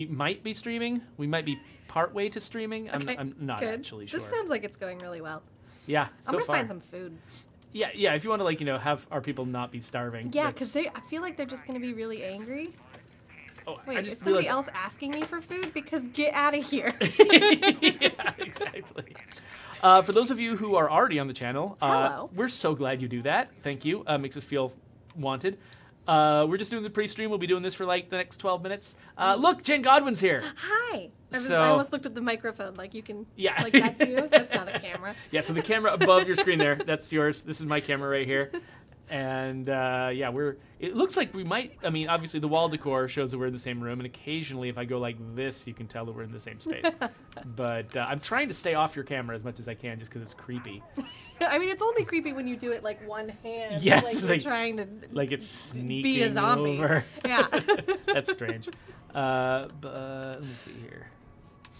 might be streaming. We might be partway to streaming. Okay, I'm not good. actually sure. This sounds like it's going really well. Yeah, I'm gonna find some food. Yeah. If you want to, like, have our people not be starving. Yeah, because I feel like they're just gonna be really angry. Oh, wait, is somebody else asking me for food? Because get out of here. Yeah, exactly. For those of you who are already on the channel, hello. We're so glad you do that. Thank you. Makes us feel wanted. We're just doing the pre-stream. We'll be doing this for like the next 12 minutes. Look, Jenn Godwin's here. Hi. I almost looked at the microphone like you can. Yeah. Like that's you. That's not a camera. Yeah. So the camera above your screen there, that's yours. This is my camera right here. And yeah, it looks like we might, I mean, obviously the wall decor shows that we're in the same room, and occasionally if I go like this, you can tell that we're in the same space. But I'm trying to stay off your camera as much as I can just because it's creepy. I mean, it's only creepy when you do it like one hand. Yes. Like you're trying to like it's sneaking be a zombie. Over. Yeah. That's strange. But let me see here.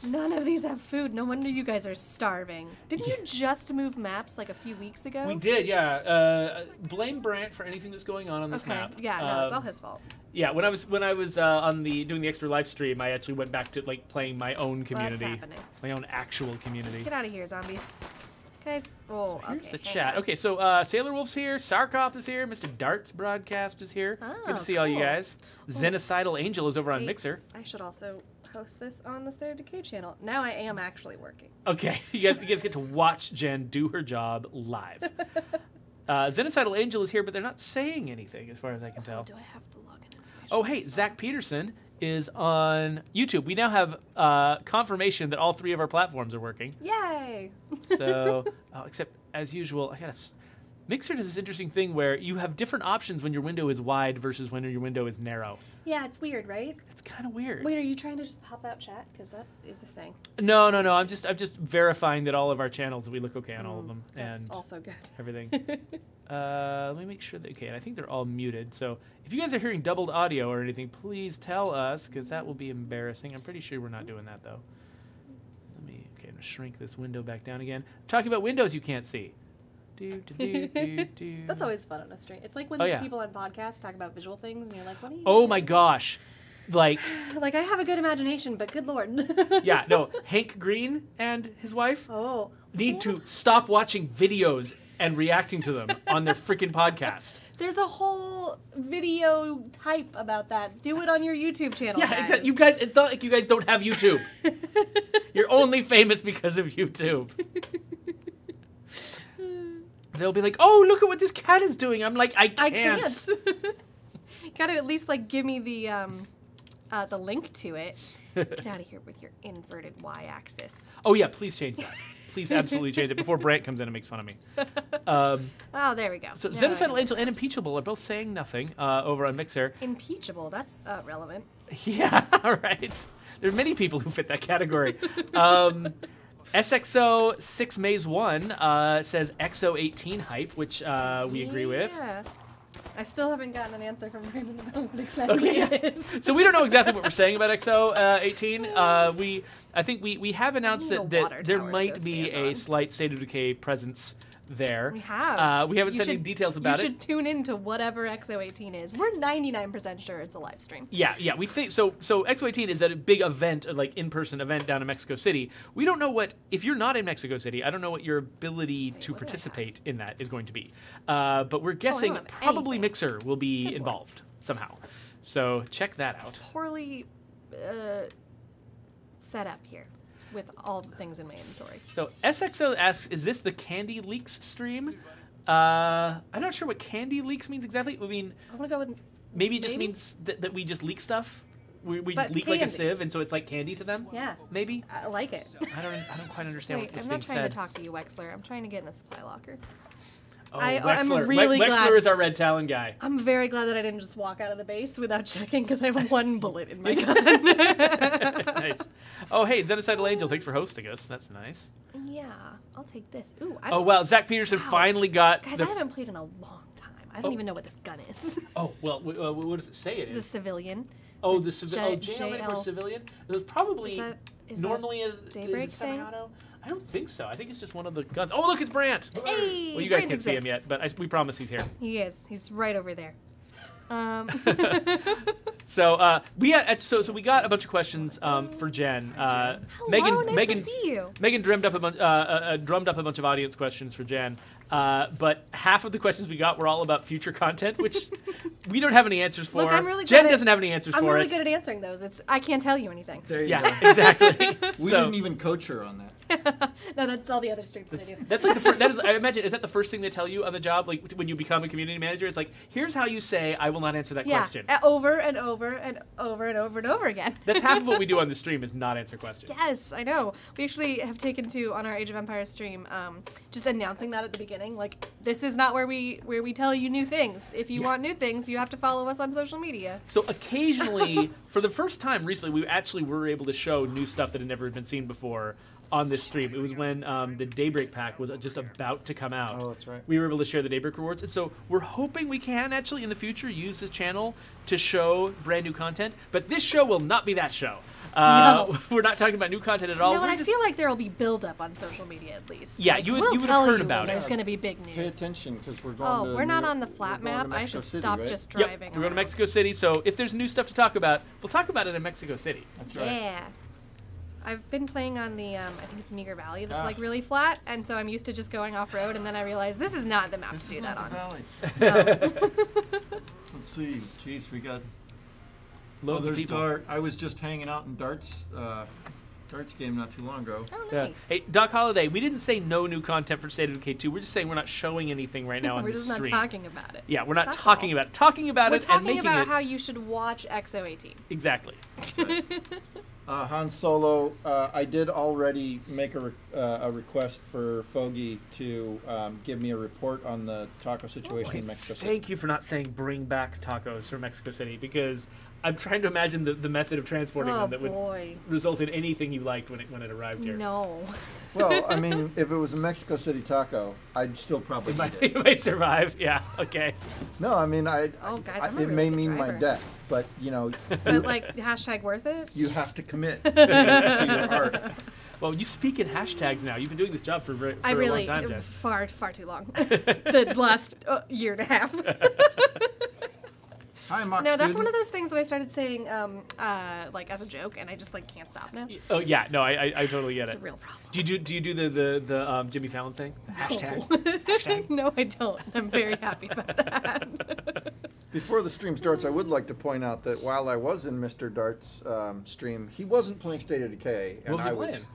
None of these have food. No wonder you guys are starving. Didn't you just move maps like a few weeks ago? We did, yeah. Blame Brant for anything that's going on this map. Yeah, no, it's all his fault. Yeah, when I was on doing the extra live stream, I actually went back to like playing my own community, what's happening? My own actual community. Get out of here, zombies, guys. Oh, so here's okay, the chat. Okay, so Sailor Wolf's here, Sarkoff is here, Mr. Dart's broadcast is here. Oh, good to see all you guys. Xenocidal Angel is over on Mixer. I should also host this on the Sarah Decay channel. Now I am actually working. Okay, you guys get to watch Jen do her job live. Xenocidal Angel is here, but they're not saying anything as far as I can tell. Do I have the login information? Oh, hey, Zach Peterson is on YouTube. We now have confirmation that all 3 of our platforms are working. Yay! So, except as usual, Mixer does this interesting thing where you have different options when your window is wide versus when your window is narrow. Yeah, it's weird, right? It's kind of weird. Wait, are you trying to just pop out chat? Because that is the thing. No. I'm just verifying that all of our channels, we look okay on all of them. That's and also good. Everything. Let me make sure that, okay, and I think they're all muted. So if you guys are hearing doubled audio or anything, please tell us, because that will be embarrassing. I'm pretty sure we're not doing that, though. I'm going to shrink this window back down again. I'm talking about windows you can't see. That's always fun on a stream. It's like when people on podcasts talk about visual things, and you're like, what are you doing? My gosh. Like I have a good imagination, but good lord. Yeah, no. Hank Green and his wife need to stop watching videos and reacting to them on their freaking podcast. There's a whole video type about that. Do it on your YouTube channel. Yeah, exactly. You guys, it's not like you guys don't have YouTube. You're only famous because of YouTube. They'll be like, "Oh, look at what this cat is doing." I'm like, I can't. Gotta at least like give me the link to it. Get out of here with your inverted y-axis. Oh yeah, please change that. Please absolutely change it before Brant comes in and makes fun of me. Oh, there we go. So Xenocidal Angel and Impeachable are both saying nothing over on Mixer. Impeachable? That's relevant. Yeah, all right. There are many people who fit that category. SXO 6 Maze 1 says XO18 hype, which we agree with. Yeah. I still haven't gotten an answer from Raymond about what exactly it is. So we don't know exactly what we're saying about XO18. I think we have announced that there might be a slight State of Decay presence there. We have. We haven't said any details about it. You should tune in to whatever XO18 is. We're 99% sure it's a live stream. Yeah, we think so. So XO18 is at a big event, like in-person event down in Mexico City. We don't know if you're not in Mexico City, I don't know what your ability to participate in that is going to be. But we're guessing probably Mixer will be involved somehow. So check that out. Poorly set up here with all the things in my inventory. So SXO asks, is this the Candy Leaks stream? I'm not sure what Candy Leaks means exactly. I mean, I'm gonna go with maybe it just means that we just leak stuff. We just leak like a sieve, and so it's like candy to them. Yeah, maybe. I like it. I don't quite understand what this being said. I'm not trying to talk to you, Wexler. I'm trying to get in the supply locker. Oh, Wexler. I'm really glad. Wexler is our Red Talon guy. I'm very glad that I didn't just walk out of the base without checking because I have 1 bullet in my gun. Nice. Oh, hey, Xenocidal Angel, thanks for hosting us. That's nice. Yeah, I'll take this. Ooh. Well, Zach Peterson finally got. Guys, I haven't played in a long time. I don't even know what this gun is. Oh well, what does it say it is? The civilian. Oh, the civilian. JL for civilian. It was probably normally is Daybreak semi-auto. I don't think so. I think it's just one of the guns. Oh, look, it's Brant. Hey, well, you guys can't see him yet, but we promise he's here. He is. He's right over there. So we got a bunch of questions for Jenn. Hello, nice Megan to see you. Megan drummed up a bunch of audience questions for Jenn. But half of the questions we got were all about future content, which we don't have any answers for. Look, I'm really Jen good doesn't have any answers I'm for really it. good at answering those. I can't tell you anything. There you Yeah, go. exactly. We So- didn't even coach her on that. No, that's all the other streams that I do. That's like the first, that is, I imagine, is that the first thing they tell you on the job? Like when you become a community manager, it's like, here's how you say, I will not answer that Yeah, question. over and over and over and over and over again. That's half of what we do on the stream is not answer questions. Yes, I know. We actually have taken to on our Age of Empires stream, just announcing that at the beginning. Like, this is not where we tell you new things. If you want new things, you have to follow us on social media. So occasionally, for the first time recently, we actually were able to show new stuff that had never been seen before on this stream. It was when the Daybreak Pack was just about to come out. Oh, that's right. We were able to share the Daybreak rewards. And so we're hoping we can actually in the future use this channel to show brand new content. But this show will not be that show. No. We're not talking about new content at all. No, and We're I just- feel like there will be build-up on social media at least. Yeah, Like, you would we'll have tell heard you about when it. there's going to be big news. Pay attention because we're going Oh, to we're not New- on the we're flat going to map. I Mexico should City, stop right? just Yep, driving. we're going to around. Mexico City. So if there's new stuff to talk about, we'll talk about it in Mexico City. That's right. Yeah. I've been playing on the, I think it's Meager Valley that's Ah. like really flat, and so I'm used to just going off-road, and then I realized this is not the map This to is do that not the on. valley. No. Let's see. Jeez, we got. Loads of there's people. Dart. I was just hanging out in Dart's game not too long ago. Oh, Yeah. nice. Hey, Doc Holliday, we didn't say no new content for State of Decay 2. We're just saying we're not showing anything right now on We're this just stream. not talking about it. Yeah, we're not That's talking all. about it. Talking about We're it and talking making about it. how you should watch XO18. Exactly. Han Solo, I did already make a request for Foggy to give me a report on the taco situation in Mexico City. Thank you for not saying bring back tacos from Mexico City, because I'm trying to imagine the method of transporting Oh them that would boy. result in anything you liked when it arrived here. No. Well, I mean, if it was a Mexico City taco, I'd still probably It eat might, it. it might survive. Yeah. Okay. No, I mean, Oh, guys, I'm a it really may good mean my driver. death, but you know, But like hashtag worth it. you have to commit to your art. Well, you speak in hashtags now. You've been doing this job for I a really long time, Jen. far too long. The last year and a half. Hi, mock No, that's student. one of those things that I started saying like as a joke, and I just like can't stop now. Oh yeah, no, I totally get It's it. a real problem. Do you do the Jimmy Fallon thing? Hashtag. No, I don't. I'm very happy about that. Before the stream starts, I would like to point out that while I was in Mr. Dart's stream, he wasn't playing State of Decay, and What was he I was. playing?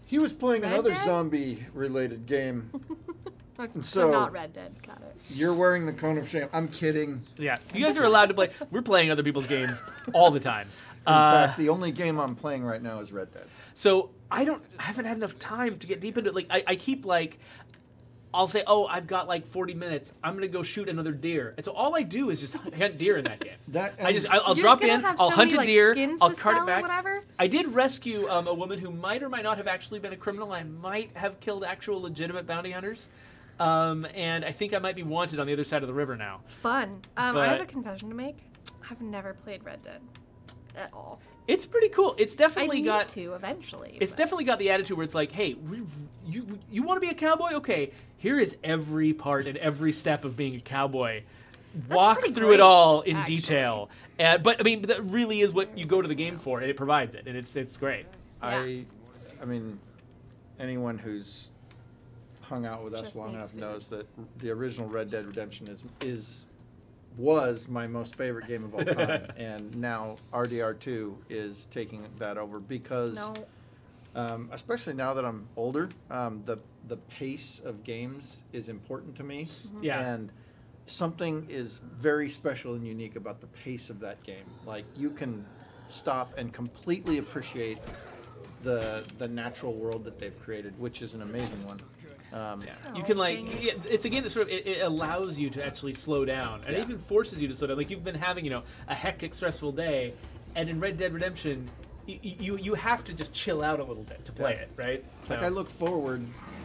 He was playing Red another Dead? zombie-related game. So, So- not Red Dead. Got it. You're wearing the cone of shame. I'm kidding. Yeah, you guys are allowed to play. We're playing other people's games all the time. In fact, the only game I'm playing right now is Red Dead. So I haven't had enough time to get deep into it. Like I keep like, I'll say, oh, I've got like 40 minutes. I'm gonna go shoot another deer, and so all I do is just hunt deer in that game. I'll You're drop gonna in, have I'll so hunt many, a like, deer, skins I'll to cart sell it or back. whatever? I did rescue a woman who might or might not have actually been a criminal. I might have killed actual legitimate bounty hunters. And I think I might be wanted on the other side of the river now. Fun. I But- have a confession to make. I've never played Red Dead at all. It's pretty cool. It's I definitely need got to eventually. It's but- definitely got the attitude where it's like, hey, you want to be a cowboy? Okay, here is every part and every step of being a cowboy. Walk pretty through it great, all in actually. detail. But I mean, that really is what you go to the game for, and it provides it, and it's great. I mean, anyone who's hung out with us Just long need enough food. knows that the original Red Dead Redemption was my most favorite game of all time, and now RDR2 is taking that over because, No. especially now that I'm older, the pace of games is important to me, Yeah. and something is very special and unique about the pace of that game. Like you can stop and completely appreciate the natural world that they've created, which is an amazing one. You Oh, can like, dang it. yeah, it's a game that sort of it allows you to actually slow down, and it Yeah. even forces you to slow down. Like you've been having a hectic, stressful day, and in Red Dead Redemption, you have to just chill out a little bit to play Yeah. it, right? It's like I look forward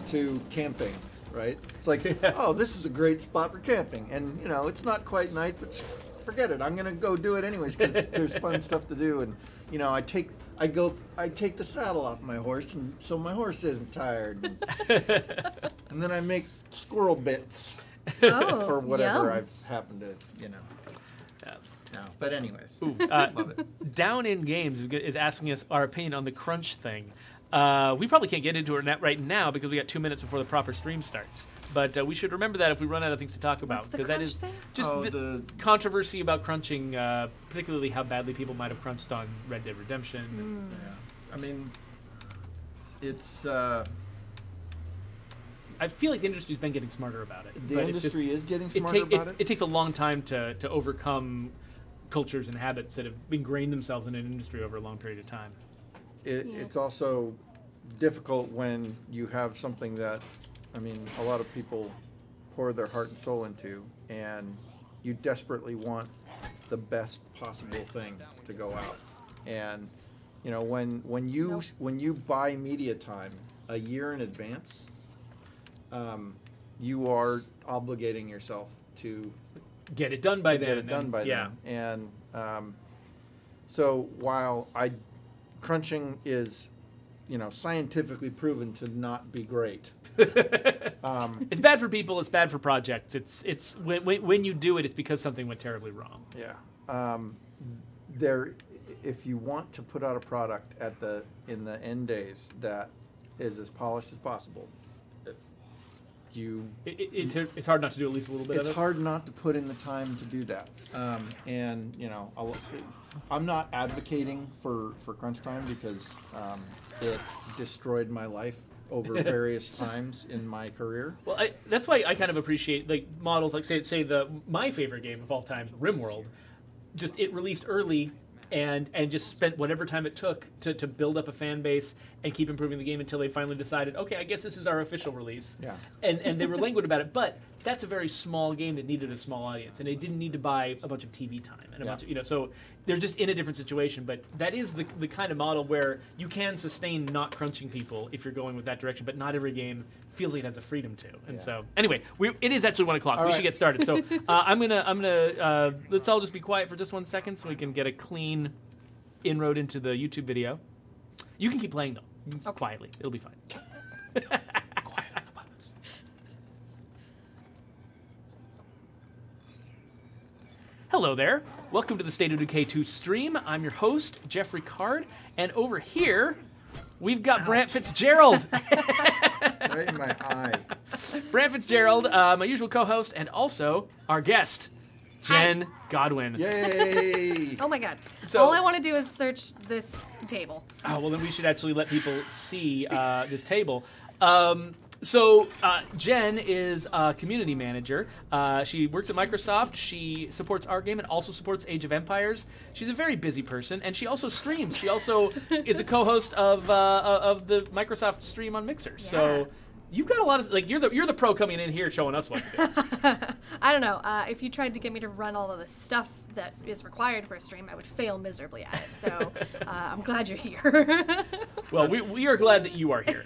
to camping, right? It's like, oh, this is a great spot for camping, and it's not quite night, but forget it. I'm gonna go do it anyways because there's fun stuff to do, and I take the saddle off my horse, and so my horse isn't tired, and then I make squirrel bits Oh, or whatever yum. I've happened to. No, but anyways, Ooh, love it. Down in Games is asking us our opinion on the crunch thing. We probably can't get into it right now because we got 2 minutes before the proper stream starts. But we should remember that if we run out of things to talk about. What's the Because that crunch is thing? just the controversy about crunching, particularly how badly people might have crunched on Red Dead Redemption. yeah. I mean, it's I feel like the industry's been getting smarter about it. the but it's industry just, is getting smarter about it. It takes a long time to overcome cultures and habits that have ingrained themselves in an industry over a long period of time. It's also difficult when you have something that, I mean, a lot of people pour their heart and soul into, and you desperately want the best possible thing to go out. And you know, when you buy media time a year in advance, you are obligating yourself to Get it done by then. get it done by yeah. then. And so while crunching is, you know, scientifically proven to not be great. It's bad for people. It's bad for projects. It's when you do it, it's because something went terribly wrong. Yeah. If you want to put out a product in the end days that is as polished as possible, It's hard not to do at least a little bit of it. it's hard not to put in the time to do that. And you know, I'm not advocating for crunch time because it destroyed my life over various times in my career. Well, that's why I kind of appreciate like models like say my favorite game of all time, RimWorld. Just it released early and just spent whatever time it took to build up a fan base and keep improving the game until they finally decided, okay, I guess this is our official release. Yeah. And they were languid about it, but that's a very small game that needed a small audience, and they didn't need to buy a bunch of TV time and a bunch of, you know, so they're just in a different situation. But that is the kind of model where you can sustain not crunching people if you're going with that direction, but not every game feels like it has a freedom to. And so anyway, it is actually 1 o'clock. We should get started. So I'm gonna let's all just be quiet for just 1 second so we can get a clean inroad into the YouTube video. You can keep playing though, quietly. It'll be fine. Quiet on the buttons. Hello there. Welcome to the State of Decay 2 stream. I'm your host, Jeffrey Card, and over here we've got Brant Fitzgerald. Right in my eye. Brant Fitzgerald, my usual co-host, and also our guest, Jenn Godwin. Yay! Oh my god. So- All I want to do is search this table. Oh, well, then we should actually let people see this table. Jenn is a community manager. She works at Microsoft. She supports our game and also supports Age of Empires. She's a very busy person, and she also streams. She also is a co-host of the Microsoft stream on Mixer. Yeah. So you've got a lot of you're the pro coming in here showing us what to do. I don't know. If you tried to get me to run all of the stuff that is required for a stream, I would fail miserably at it. So I'm glad you're here. Well, we are glad that you are here.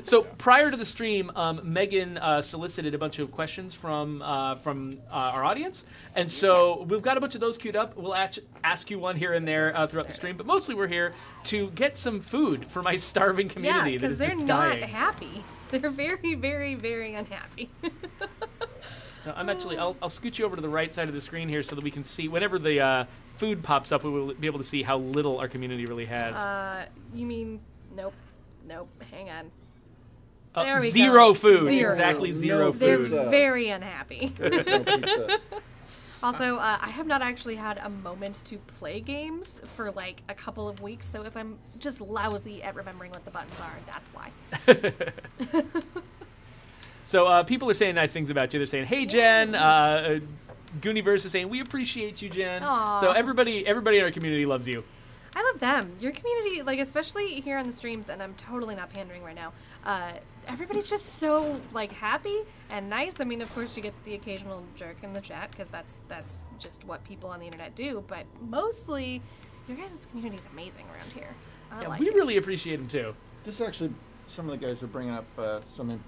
So prior to the stream, Megan solicited a bunch of questions from our audience, and so we've got a bunch of those queued up. We'll ask you one here and there throughout the stream, but mostly we're here to get some food for my starving community that is because they're just not dying. happy. They're very, very, very unhappy. So I'm actually I'll scoot you over to the right side of the screen here so that we can see whenever the food pops up, we will be able to see how little our community really has. You mean nope. Hang on. Oh, there we zero go. food. Zero. Exactly zero No They're food. pizza. very unhappy. There's no pizza. Also, I have not actually had a moment to play games for like a couple of weeks, so if I'm just lousy at remembering what the buttons are, that's why. So people are saying nice things about you. They're saying, "Hey, Jenn." Gooniverse is saying, "We appreciate you, Jenn." Aw. So everybody in our community loves you. I love them. Your community, like especially here on the streams, and I'm totally not pandering right now. Everybody's just so like happy and nice. I mean, of course, you get the occasional jerk in the chat because that's just what people on the internet do. But mostly, your guys' community is amazing around here. I like we it. really appreciate them too. This actually, some of the guys are bringing up some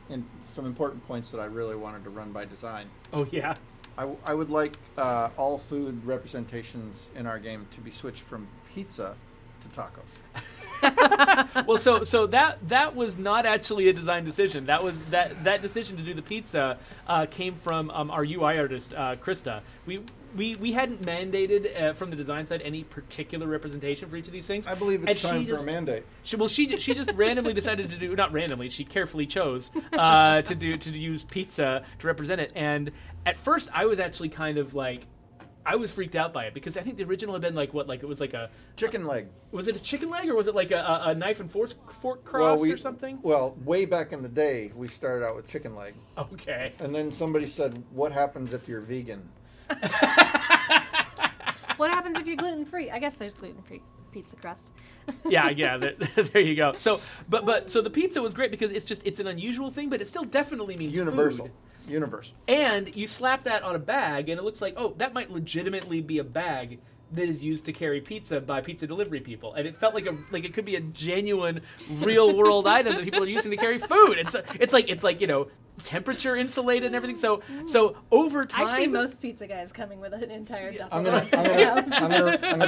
important points that I really wanted to run by design. Oh yeah. I would like all food representations in our game to be switched from pizza to tacos. Well, so that was not actually a design decision. That was that decision to do the pizza came from our UI artist Krista. we hadn't mandated from the design side any particular representation for each of these things. I believe it's time for a mandate. She just randomly decided to do, not randomly, she carefully chose to use pizza to represent it. And at first I was actually kind of like, I was freaked out by it because I think the original had been like what, like it was like a chicken leg. Was it a chicken leg or was it like a knife and fork cross or something? Well, way back in the day, we started out with chicken leg. Okay. And then somebody said, "What happens if you're vegan?" What happens if you're gluten-free? I guess there's gluten-free pizza crust. yeah. There you go. So, so the pizza was great because it's an unusual thing, but it still definitely means universal. Food. Universal. And you slap that on a bag, and it looks like, oh, that might legitimately be a bag that is used to carry pizza by pizza delivery people. And it felt like it could be a genuine, real world item that people are using to carry food. It's like temperature insulated and everything. So over time, I see most pizza guys coming with an entire duffel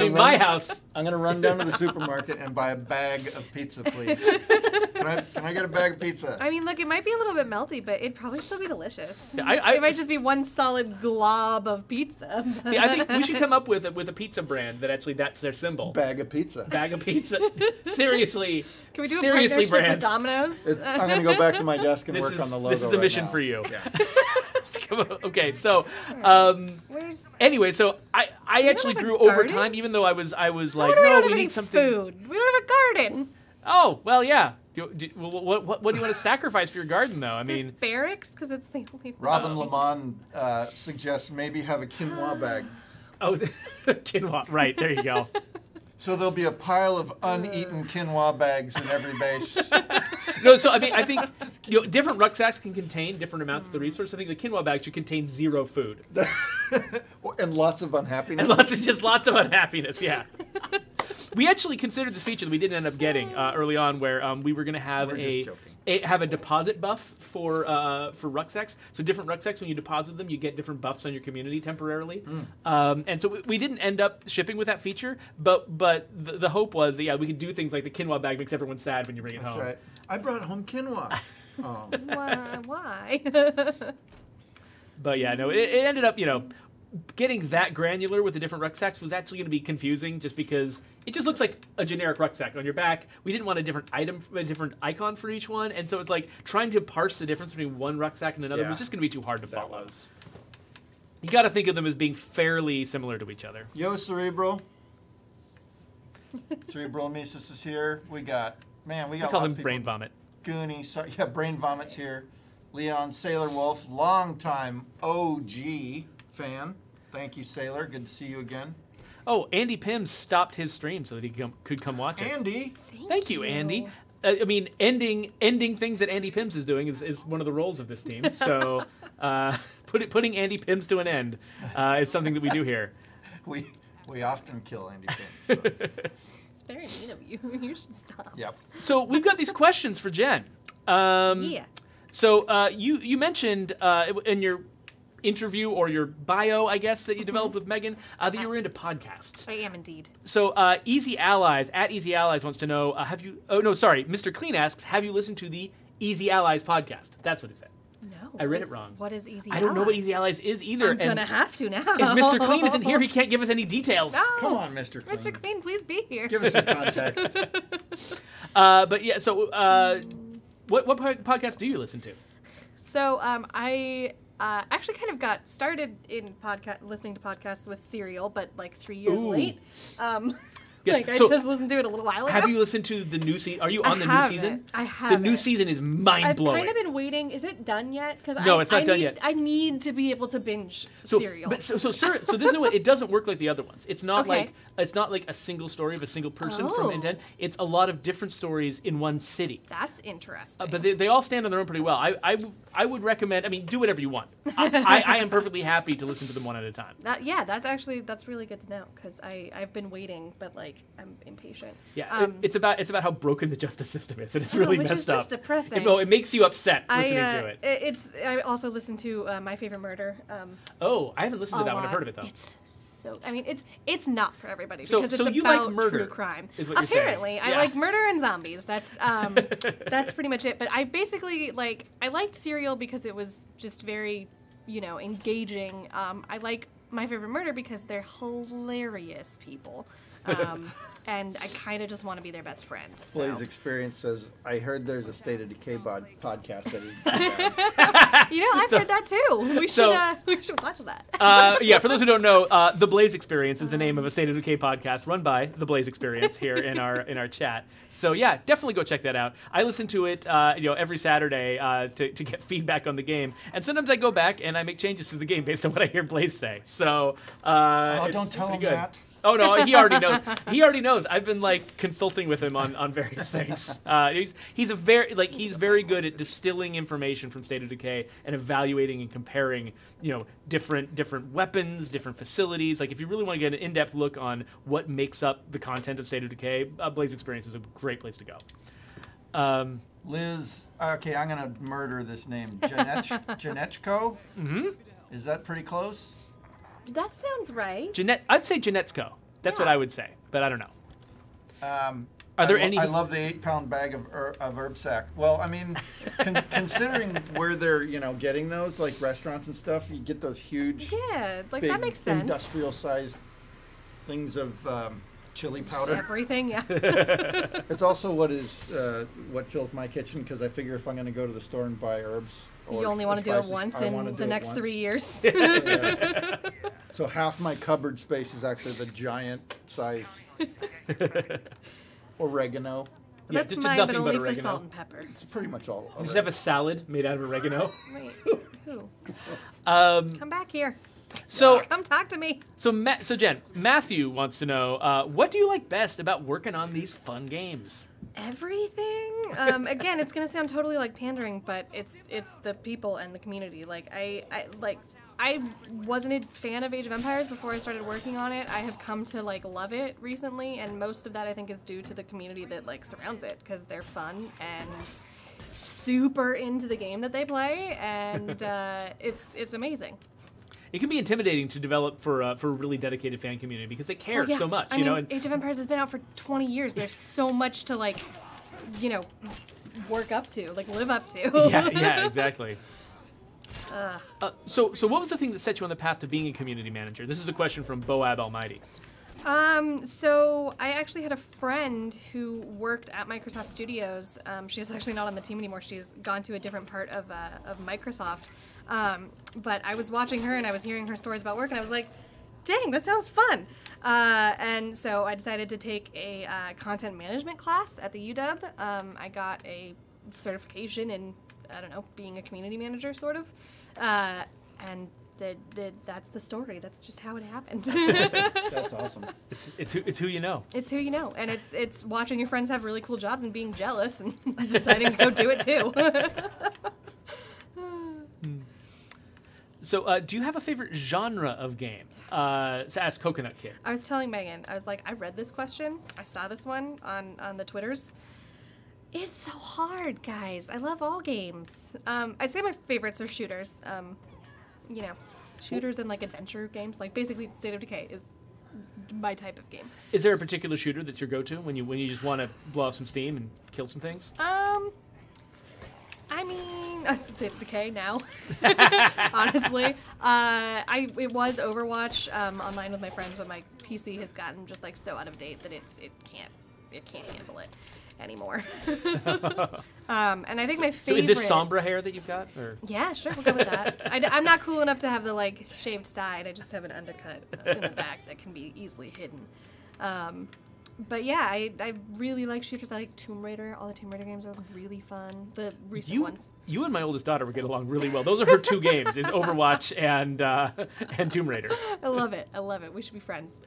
my house. I'm gonna run down to the supermarket and buy a bag of pizza, please. Can I get a bag of pizza? I mean, look, it might be a little bit melty, but it'd probably still be delicious. Yeah, it might just be one solid glob of pizza. See, I think we should come up with a pizza brand that actually that's their symbol. Bag of pizza. Bag of pizza. Seriously. Can we do seriously, a partnership brand. with Domino's? I'm gonna go back to my desk and work on the logo. This is a mission now. for you. Yeah. Okay, so anyway, so I actually grew over time, even though I was like, no, we need something. Food. We don't have a garden. Oh well, yeah. What do you want to sacrifice for your garden, though? I mean, asparagus, because it's the only thing. Robin Lamont suggests maybe have a quinoa bag. Oh, quinoa. Right, there you go. So there'll be a pile of uneaten quinoa bags in every base. No, so I mean, I think different rucksacks can contain different amounts of the resource. I think the quinoa bag should contain 0 food. And lots of unhappiness. And lots of unhappiness, yeah. We actually considered this feature that we didn't end up getting early on, where we were going to have a deposit buff for rucksacks. So different rucksacks, when you deposit them, you get different buffs on your community temporarily. And so we didn't end up shipping with that feature, but the hope was that, we could do things like the quinoa bag makes everyone sad when you bring it home. That's right. I brought home quinoa. Oh. Why? But yeah, no, it ended up, getting that granular with the different rucksacks was actually going to be confusing, just because it just looks like a generic rucksack on your back. We didn't want a different different icon for each one, and so it's like trying to parse the difference between one rucksack and another was just going to be too hard to follow. You got to think of them as being fairly similar to each other. Yo, Cerebral. Cerebral Mises is here. We got call them Brain Vomit. Goonie, Brain Vomit's here. Leon Sailor Wolf, longtime OG fan. Thank you, Sailor. Good to see you again. Oh, Andy Pym stopped his stream so that he could come watch us. Andy! Thank you, Andy. I mean, ending things that Andy Pims is doing is one of the roles of this team. So putting Andy Pims to an end is something that we do here. We often kill Andy Pims. So. It's very mean of you. You should stop. Yep. So we've got these questions for Jen. Yeah. So you mentioned in your interview or your bio, I guess, that you developed with Megan, that you were into podcasts. I am indeed. So Easy Allies, at Easy Allies wants to know, Mr. Clean asks, have you listened to the Easy Allies podcast? That's what he said. No. I read it wrong. What is Easy Allies? I don't know what Easy Allies is either. I'm going to have to now. If Mr. Clean isn't here, he can't give us any details. No. Come on, Mr. Clean. Mr. Clean, please be here. Give us some context. But yeah, so what podcast do you listen to? So I actually kind of got started in listening to podcasts with Serial, but like 3 years late. Yes. I just listened to it a little while ago. Have you listened to the new season? Are you on the new season? I have. The new season is mind-blowing. I've kind of been waiting. Is it done yet? No, it's not done yet. I need to be able to binge Serial. So this new one, it doesn't work like the other ones. It's not like a single story of a single person from end to end. It's a lot of different stories in one city. That's interesting. But they all stand on their own pretty well. I would recommend. I mean, do whatever you want. I am perfectly happy to listen to them one at a time. That's really good to know, because I've been waiting, but like I'm impatient. Yeah, it's about how broken the justice system is, and it's really which messed is up. just depressing. It makes you upset listening to it. I also listen to My Favorite Murder. I haven't listened to that one. I've heard of it though. It's so. I mean, it's not for everybody, so because it's you about like murder, true crime. Is what Apparently, you're saying. I like murder and zombies. That's that's pretty much it. But I basically I liked Serial because it was just very engaging. I like My Favorite Murder because they're hilarious people. And I kind of just want to be their best friend. So. Blaze Experience says, I heard there's a State of Decay podcast that is I've heard that too. We should watch that. Yeah, for those who don't know, The Blaze Experience is the name of a State of Decay podcast run by The Blaze Experience here in our chat. So yeah, definitely go check that out. I listen to it every Saturday to get feedback on the game, and sometimes I go back and I make changes to the game based on what I hear Blaze say. So don't tell him that. Oh no, he already knows. He already knows. I've been consulting with him on various things. He's very good at distilling information from State of Decay and evaluating and comparing, different weapons, different facilities. Like if you really want to get an in-depth look on what makes up the content of State of Decay, Blaze Experience is a great place to go. Liz, okay, I'm gonna murder this name. Janetchko? Mm-hmm. Is that pretty close? That sounds right. I'd say Janetsko. That's what I would say, but I don't know. Are there any? I love the 8-pound bag of herb sack. Well, I mean, considering where they're getting those, like restaurants and stuff, you get those huge, big, that makes sense. Industrial-sized things of chili powder. Just everything, yeah. It's also what fills my kitchen because I figure if I'm going to go to the store and buy herbs. You only want to do it once in the next 3 years. So half my cupboard space is actually the giant size oregano. Yeah, That's just mine, nothing but only but for oregano. salt and pepper. It's pretty much all. You just have a salad made out of oregano. Wait, who? Come back here. So come talk to me. So Jen, Matthew wants to know what do you like best about working on these fun games? Everything. Again, it's gonna sound totally like pandering, but it's the people and the community. I wasn't a fan of Age of Empires before I started working on it. I have come to love it recently, and most of that I think is due to the community that surrounds it because they're fun and super into the game that they play, and it's amazing. It can be intimidating to develop for a really dedicated fan community because they care so much. I mean, Age of Empires has been out for 20 years. There's so much to work up to, live up to. yeah, exactly. So what was the thing that set you on the path to being a community manager? This is a question from Boab Almighty. So I actually had a friend who worked at Microsoft Studios. She's actually not on the team anymore. She's gone to a different part of Microsoft. But I was watching her and I was hearing her stories about work and I was like, dang, that sounds fun. And so I decided to take a content management class at the UW. I got a certification in, being a community manager, sort of. And that's the story. That's just how it happened. That's awesome. It's who you know. It's who you know, and it's watching your friends have really cool jobs and being jealous and deciding to go do it too. So, do you have a favorite genre of game? Ask Coconut Kid. I was telling Megan, I was like, I read this question. I saw this one on the Twitters. It's so hard, guys. I love all games. I'd say my favorites are shooters. Shooters and adventure games. Basically, State of Decay is my type of game. Is there a particular shooter that's your go-to when you just want to blow off some steam and kill some things? I mean, State of Decay now. Honestly, it was Overwatch online with my friends, but my PC has gotten just so out of date that it can't handle it anymore. And I think my favorite. So is this Sombra hair that you've got? Or? Yeah, sure, we'll go with that. I'm not cool enough to have the shaved side. I just have an undercut in the back that can be easily hidden. But yeah, I really like shooters. I like Tomb Raider. All the Tomb Raider games are really fun. The recent ones. You and my oldest daughter would get along really well. Those are her two games: is Overwatch and Tomb Raider. I love it. We should be friends.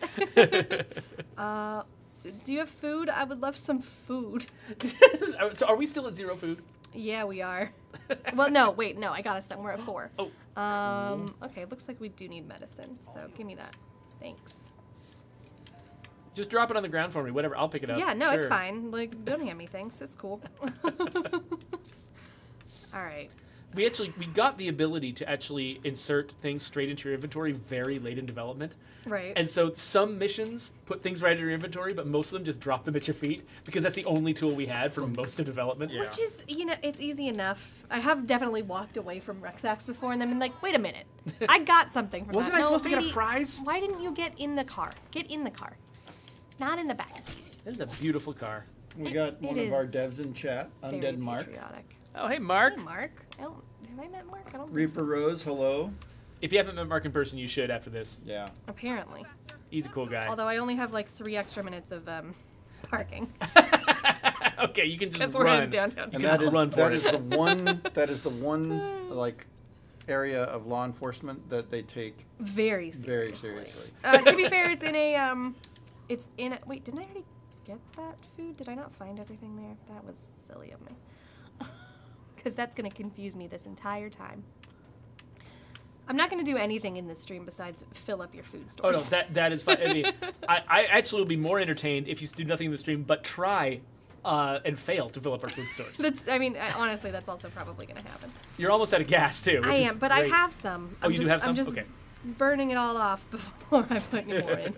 Do you have food? I would love some food. So are we still at 0 food? Yeah, we are. Well, no, wait, no, I got us somewhere at 4. Oh. Okay, looks like we do need medicine, so give me that. Thanks. Just drop it on the ground for me, whatever. I'll pick it up. Yeah, no, sure. It's fine. Don't hand me things. It's cool. All right. we got the ability to actually insert things straight into your inventory very late in development. Right. And so some missions put things right in your inventory, but most of them just drop them at your feet because that's the only tool we had for most of development. Yeah. Which is, it's easy enough. I have definitely walked away from rucksacks before and then been like, wait a minute, I got something from Wasn't that. I No, supposed to get a lady, prize? Why didn't you get in the car? Get in the car. Not in the backseat. That is a beautiful car. We got It one of our is devs in chat, Very Undead Mark. patriotic. Oh, hey, Mark. Hey, Mark. Have I met Mark? I don't think Reaper so. Rose, hello. If you haven't met Mark in person, you should after this. Yeah. Apparently. He's a cool guy. Although I only have like 3 extra minutes of parking. Okay, you can just Because run. we're in downtown. And gonna that is run for that it. is the one like area of law enforcement that they take Very seriously. very seriously. To be fair, it's in a wait, didn't I already get that food? Did I not find everything there? That was silly of me. Because that's going to confuse me this entire time. I'm not going to do anything in this stream besides fill up your food Oh stores. no, that is fine. I mean, I actually will be more entertained if you do nothing in the stream but try and fail to fill up our food stores. Honestly, that's also probably going to happen. You're almost out of gas too. I which am, is but great. I have some. Oh, you do have some? I'm just Okay. burning it all off before I put any more in.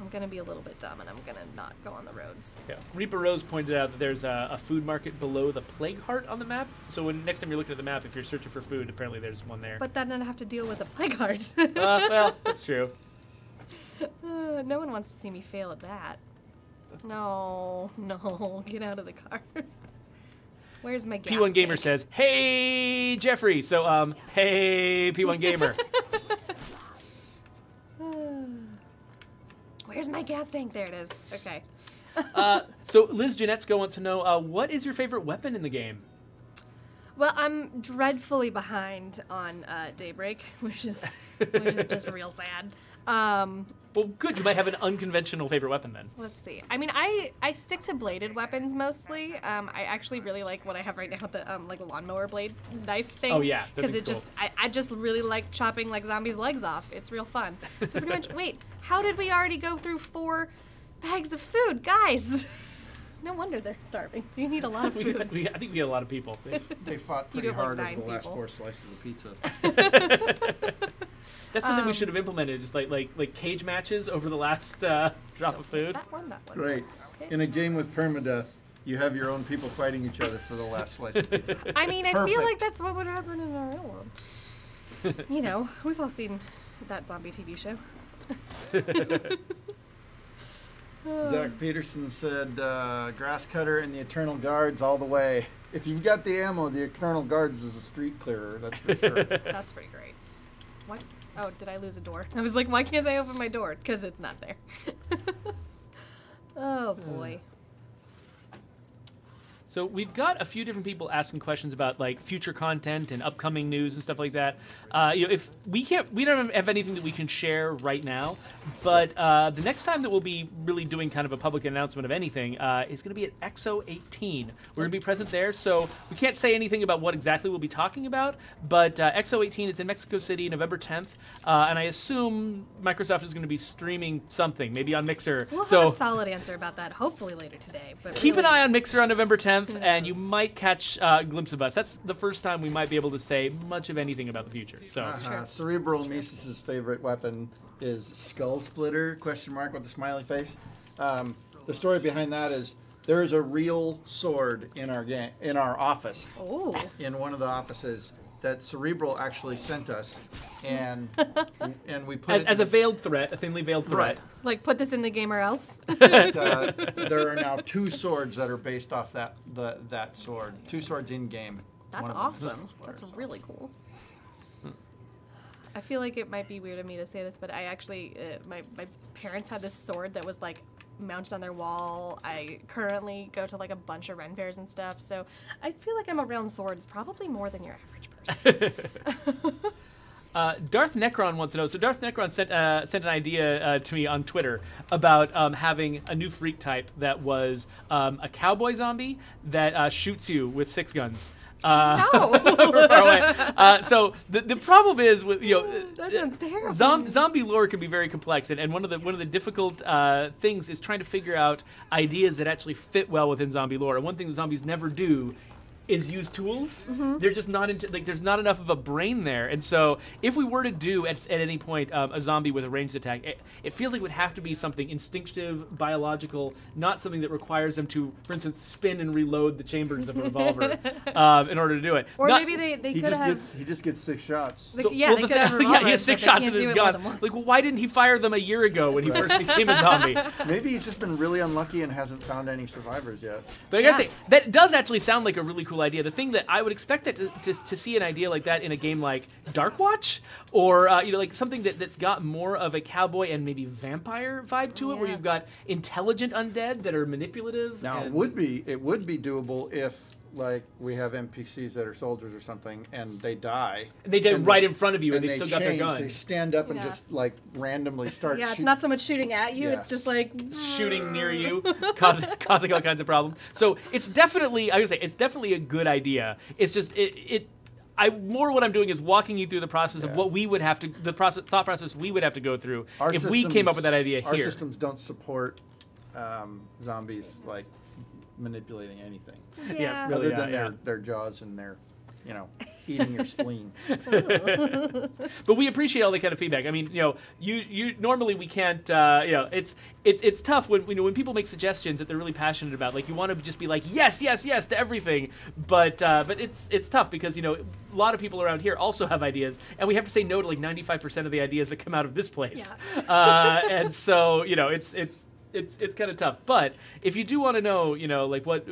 I'm going to be a little bit dumb, and I'm going to not go on the roads. Yeah. Reaper Rose pointed out that there's a food market below the Plague Heart on the map. So next time you're looking at the map, if you're searching for food, apparently there's one there. But then I'd have to deal with a plague heart. Well, that's true. No one wants to see me fail at that. No, get out of the car. Where's my gas P1 Gamer tank? says, "Hey Jeffrey." So hey P1 Gamer. Where's my gas tank? There it is. Okay. So Liz Janetsko wants to know, what is your favorite weapon in the game? Well, I'm dreadfully behind on Daybreak, which is just real sad. Well, good. You might have an unconventional favorite weapon then. Let's see. I mean, I stick to bladed weapons mostly. I actually really like what I have right now, the like lawnmower blade knife thing. Oh, yeah, that because thing's it just I just really like chopping like zombies' legs off. It's real fun. So pretty much. Wait, how did we already go through 4 bags of food, guys? No wonder they're starving. You need a lot of food. I think we had a lot of people. They fought You pretty do have, like, hard over 9 the last people. 4 slices of pizza. That's something we should have implemented, just like cage matches over the last drop of food. That one. Great. Okay. In a game with permadeath, you have your own people fighting each other for the last slice of pizza. I mean, I feel Perfect. like that's what would happen in our real world. We've all seen that zombie TV show. Zach Peterson said, grass cutter and the Eternal Guards all the way. If you've got the ammo, the Eternal Guards is a street clearer, that's for sure. That's pretty great. What? Oh, did I lose a door? I was like, why can't I open my door? Because it's not there. Oh, boy. So we've got a few different people asking questions about like future content and upcoming news and stuff like that. If we don't have anything that we can share right now, but the next time that we'll be really doing kind of a public announcement of anything is going to be at EXO 18. We're going to be present there, so we can't say anything about what exactly we'll be talking about. But EXO 18 is in Mexico City, November 10th, and I assume Microsoft is going to be streaming something, maybe on Mixer. We'll so have a solid answer about that hopefully later today. But keep an really- eye on Mixer on November 10th. Who And you knows? might catch a glimpse of us. That's the first time we might be able to say much of anything about the future. So true. Cerebral Mesis's favorite weapon is Skull Splitter, question mark with a smiley face. The story behind that is there is a real sword in our office, Oh. in one of the offices, that Cerebral actually sent us, and we put it as in a veiled threat, a thinly veiled threat. Right. Like, put this in the game or else? There are now 2 swords that are based off that sword. 2 swords in game. That's One of them is awesome. Skull That's Splitter, really cool. I feel like it might be weird of me to say this, but I actually, my parents had this sword that was like mounted on their wall. I currently go to like a bunch of Ren fairs and stuff, so I feel like I'm around swords probably more than your average person. Darth Necron wants to know. So Darth Necron sent an idea to me on Twitter about having a new freak type that was a cowboy zombie that shoots you with 6 guns. No. From far away. So the problem is, with, That sounds terrible. Zombie lore can be very complex, and one of the difficult things is trying to figure out ideas that actually fit well within zombie lore. And one thing that zombies never do is use tools. They're just not into, like, there's not enough of a brain there. And so if we were to do at any point a zombie with a ranged attack, it feels like it would have to be something instinctive, biological, not something that requires them to, for instance, spin and reload the chambers of a revolver in order to do it. Or Not, maybe they could have. He just gets 6 shots. Like, yeah, they could have revolvers, yeah, he has 6 but they shots can't and do it's it more gone. than one. Like, well, why didn't he fire them a year ago when he first became a zombie? Maybe he's just been really unlucky and hasn't found any survivors yet. But I gotta say, that does actually sound like a really cool idea. The thing that I would expect that to see an idea like that in a game like Dark Watch, or like something that's got more of a cowboy and maybe vampire vibe to it, where you've got intelligent undead that are manipulative. Now, it would be doable if, like, we have NPCs that are soldiers or something, and they die. And they die right in front of you, and they still got their change, guns. They stand up and just, like, randomly start Yeah, it's not so much shooting at you, Yeah. it's just like... Shooting near you, causing all kinds of problems. So it's definitely, I would say, it's definitely a good idea. It's just, what I'm doing is walking you through the process of what we would have to, thought process we would have to go through if we came up with that idea here. Our systems don't support zombies, like, manipulating anything. Yeah, Other really, than their jaws and their, eating your spleen. But we appreciate all that kind of feedback. I mean, you normally we can't, it's tough when people make suggestions that they're really passionate about. Like, you want to just be like yes to everything, but it's tough because a lot of people around here also have ideas, and we have to say no to like 95% of the ideas that come out of this place. And so it's kind of tough. But if you do want to know, like what,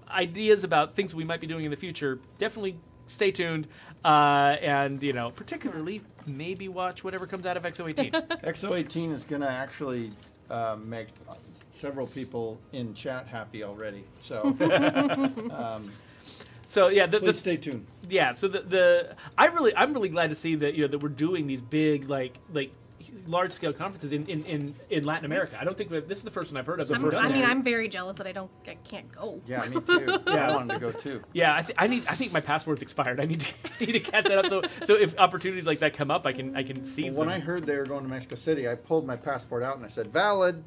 ideas about things we might be doing in the future, definitely stay tuned. And, particularly maybe watch whatever comes out of XO18. XO18 is going to actually make several people in chat happy already. So, So yeah, please stay tuned. Yeah, so I'm really glad to see that that we're doing these big like large scale conferences in Latin America. I don't think this is the first one I've heard of. I'm very jealous that I can't go. Yeah, me too. I wanted to go too. Yeah, I think my passport's expired. I need to catch that up. So if opportunities like that come up, I can seize them. When I heard they were going to Mexico City, I pulled my passport out and I said, "Valid."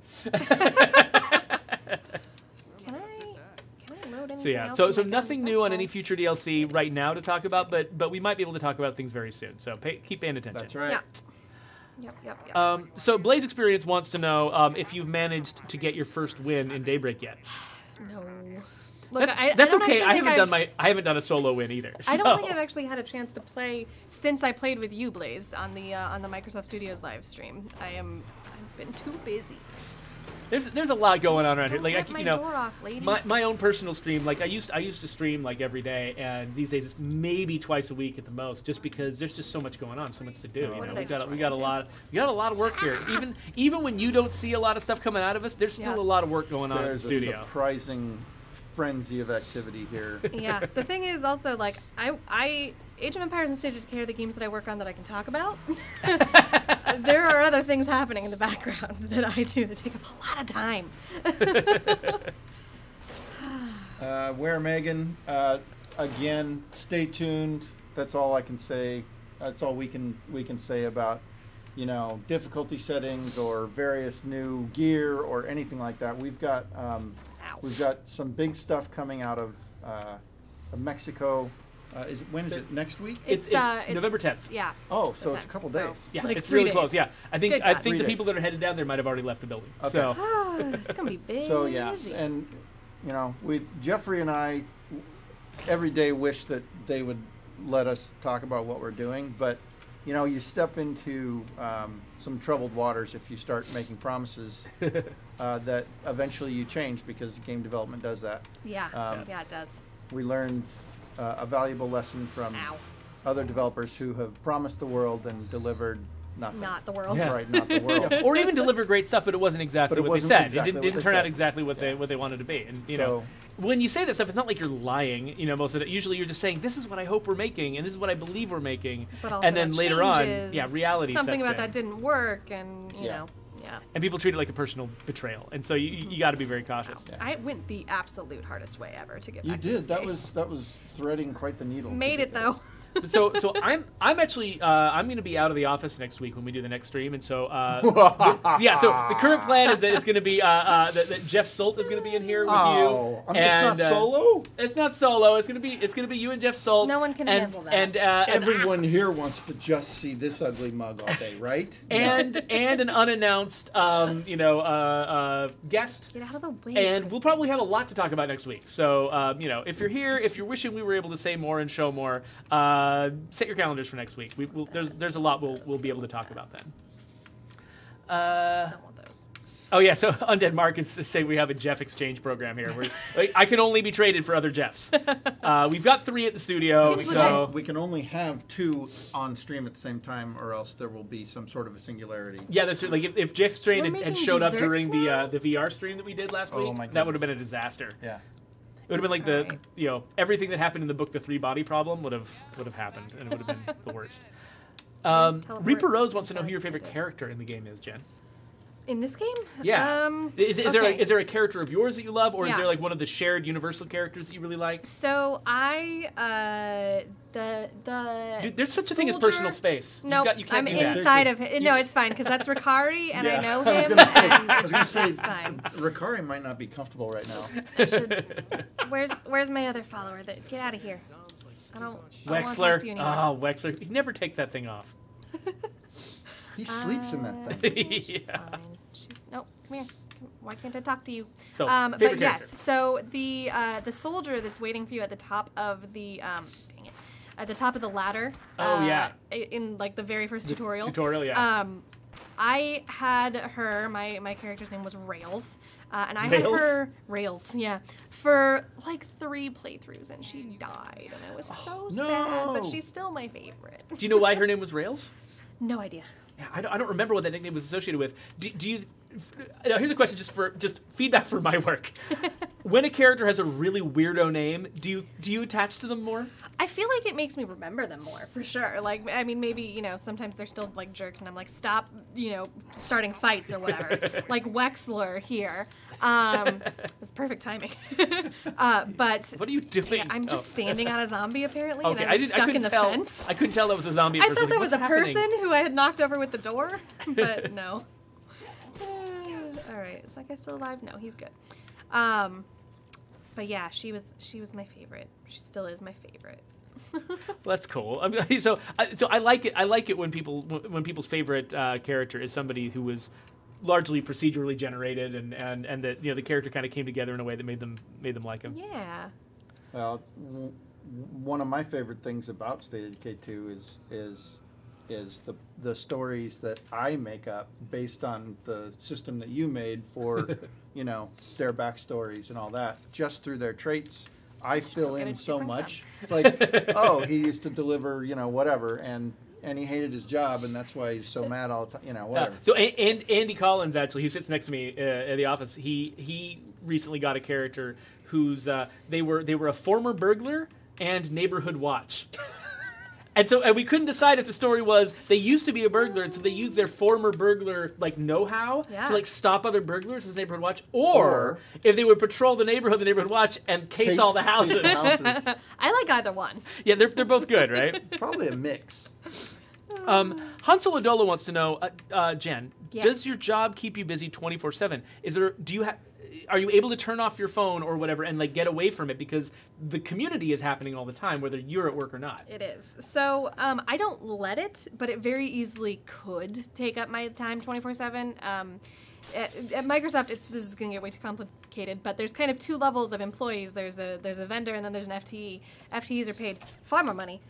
So yeah, so nothing new on any future DLC right now to talk about, but we might be able to talk about things very soon. So keep paying attention. That's right. Yep. So Blaze Experience wants to know if you've managed to get your first win in Daybreak yet. No. Look, that's okay. I haven't done a solo win either. So. I don't think I've actually had a chance to play since I played with you, Blaze, on the Microsoft Studios live stream. I've been too busy. There's a lot going on around here. Like door off, lady. My own personal stream. Like I used to stream like every day, and these days it's maybe twice a week at the most, just because there's just so much going on, so much to do. We got a lot of work here. Even when you don't see a lot of stuff coming out of us, there's still a lot of work going on in the studio. There's a surprising frenzy of activity here. Yeah. The thing is also, like, I Age of Empires and State of Decay are the games that I work on that I can talk about. There are other things happening in the background that I do that take up a lot of time. Where Megan, again, stay tuned. That's all I can say. That's all we can say about, difficulty settings or various new gear or anything like that. We've got some big stuff coming out of Mexico. When is it? Next week? It's November 10th. Yeah. Oh, so it's a couple days. Yeah, like it's 3 really days. close. Yeah, I think Good the God. people that are headed down there might have already left the building. Okay. So It's gonna be busy. So yeah, and Jeffrey and I every day wish that they would let us talk about what we're doing, but you step into some troubled waters if you start making promises that eventually you change, because game development does that. Yeah, it does. We learned a valuable lesson from other developers who have promised the world and delivered nothing. Not the world. That's right, not the world. or even deliver great stuff, but it wasn't exactly what they said. exactly It didn't what they turn out said. exactly what they wanted to be. And when you say that stuff, it's not like you're lying. Most of it. Usually, you're just saying, "This is what I hope we're making, and this is what I believe we're making." But also and then that later on, changes. reality. Something sets about in. that didn't work, and you know. Yeah. And people treat it like a personal betrayal, and so you got to be very cautious. Yeah. I went the absolute hardest way ever to get You back to did. this That case. was threading quite the needle. Made it though. So I'm actually I'm going to be out of the office next week when we do the next stream, and so yeah. So the current plan is that it's going to be that Jeff Solt is going to be in here with you. It's not solo. It's not solo. It's going to be you and Jeff Solt. No one can handle that. And Everyone here wants to just see this ugly mug all day, right? and an unannounced guest. Get out of the way. And we'll probably have a lot to talk about next week. So, if you're here, if you're wishing we were able to say more and show more, set your calendars for next week. There's a lot we'll be able to talk about then. I don't want those. Oh yeah, so Undead Mark is saying we have a Jeff exchange program here. I can only be traded for other Jeffs. We've got 3 at the studio, Seems so We can only have 2 on stream at the same time, or else there will be some sort of a singularity. yeah, that's true. Like if Jeff Strain We're had making showed up desserts during now? the VR stream that we did last week, my that would have goodness. been a disaster. Yeah. It would have been like Alright. everything that happened in the book, The 3 Body Problem, would have happened, and it would have been the worst. Just teleport Reaper Rose wants to know who inside your favorite the- character in the game is, Jen. In this game? Yeah. Is okay. there a character of yours that you love, or is Yeah. there like one of the shared universal characters that you really like? So I the Dude, there's such a thing as personal space. No, you can't I'm do that. inside of it. No, it's fine because that's Ricari, and I know him. I was gonna say, and it's fine. Ricari might not be comfortable right now. I should. Where's my other follower? Get out of here. I don't want to talk Wexler. to you anymore. Oh, Wexler. He never takes that thing off. He sleeps in that thing. She's fine. No, come here. Why can't I talk to you? So, But favorite yes, character. so the soldier that's waiting for you at the top of the dang it, at the top of the ladder. Oh, yeah. In like the very first tutorial. Tutorial, yeah. I had her. My character's name was Rails. And I Rails? had her Rails, yeah, for like 3 playthroughs, and she died, and it was so sad. But no. she's still my favorite. Do you know why her name was Rails? No idea. Yeah, I don't remember what that nickname was associated with. Do you? Now, here's a question, just feedback for my work. When a character has a really weirdo name, do you attach to them more? I feel like it makes me remember them more, for sure. Like, I mean, maybe, sometimes they're still, like, jerks, and I'm like, stop, starting fights or whatever. Like Wexler here. It's perfect timing. But... What are you doing? Yeah, I'm just standing on a zombie, apparently, Okay, and I was stuck couldn't in the tell. fence. I couldn't tell that was a zombie. I thought that was a What's happening? person who I had knocked over with the door, but no. All right, is that guy still alive? No, he's good. But yeah, she was my favorite. She still is my favorite. Well, that's cool. I mean, so I like it. I like it when people's favorite character is somebody who was largely procedurally generated, and that the character kind of came together in a way that made them like him. Yeah. Well, one of my favorite things about State of Decay 2 is the stories that I make up based on the system that you made for their backstories and all that. Just through their traits, I fill get in a so different much. It's like, oh, he used to deliver whatever, and he hated his job, and that's why he's so mad all the time. Whatever. So and Andy Collins, actually, who sits next to me at the office, he recently got a character who's they were a former burglar and neighborhood watch. And we couldn't decide if the story was they used to be a burglar, and so they used their former burglar know-how to stop other burglars as neighborhood watch, or if they would patrol the neighborhood watch and case all the houses. I like either one. Yeah, they're both good, right? Probably a mix. Hansel Adola wants to know, Jen, Yes. does your job keep you busy 24/7? Are you able to turn off your phone or whatever and get away from it because the community is happening all the time, whether you're at work or not? It is. So I don't let it, but it very easily could take up my time 24/7. At Microsoft, this is going to get way too complicated, but there's kind of 2 levels of employees. There's a vendor, and then there's an FTE. FTEs are paid far more money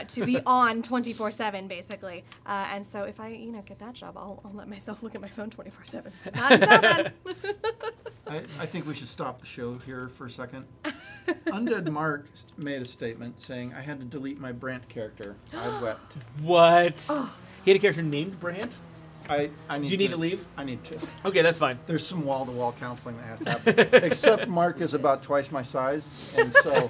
to be on 24/7, basically. And so if I get that job, I'll let myself look at my phone 24/7. Not until then. I think we should stop the show here for a second. Undead Mark made a statement saying, I had to delete my Brant character. I wept. What? He had a character named Brant? I need Do you need to leave? I need to. Okay, that's fine. There's some wall-to-wall counseling that has to happen. Except Mark is about twice my size, and so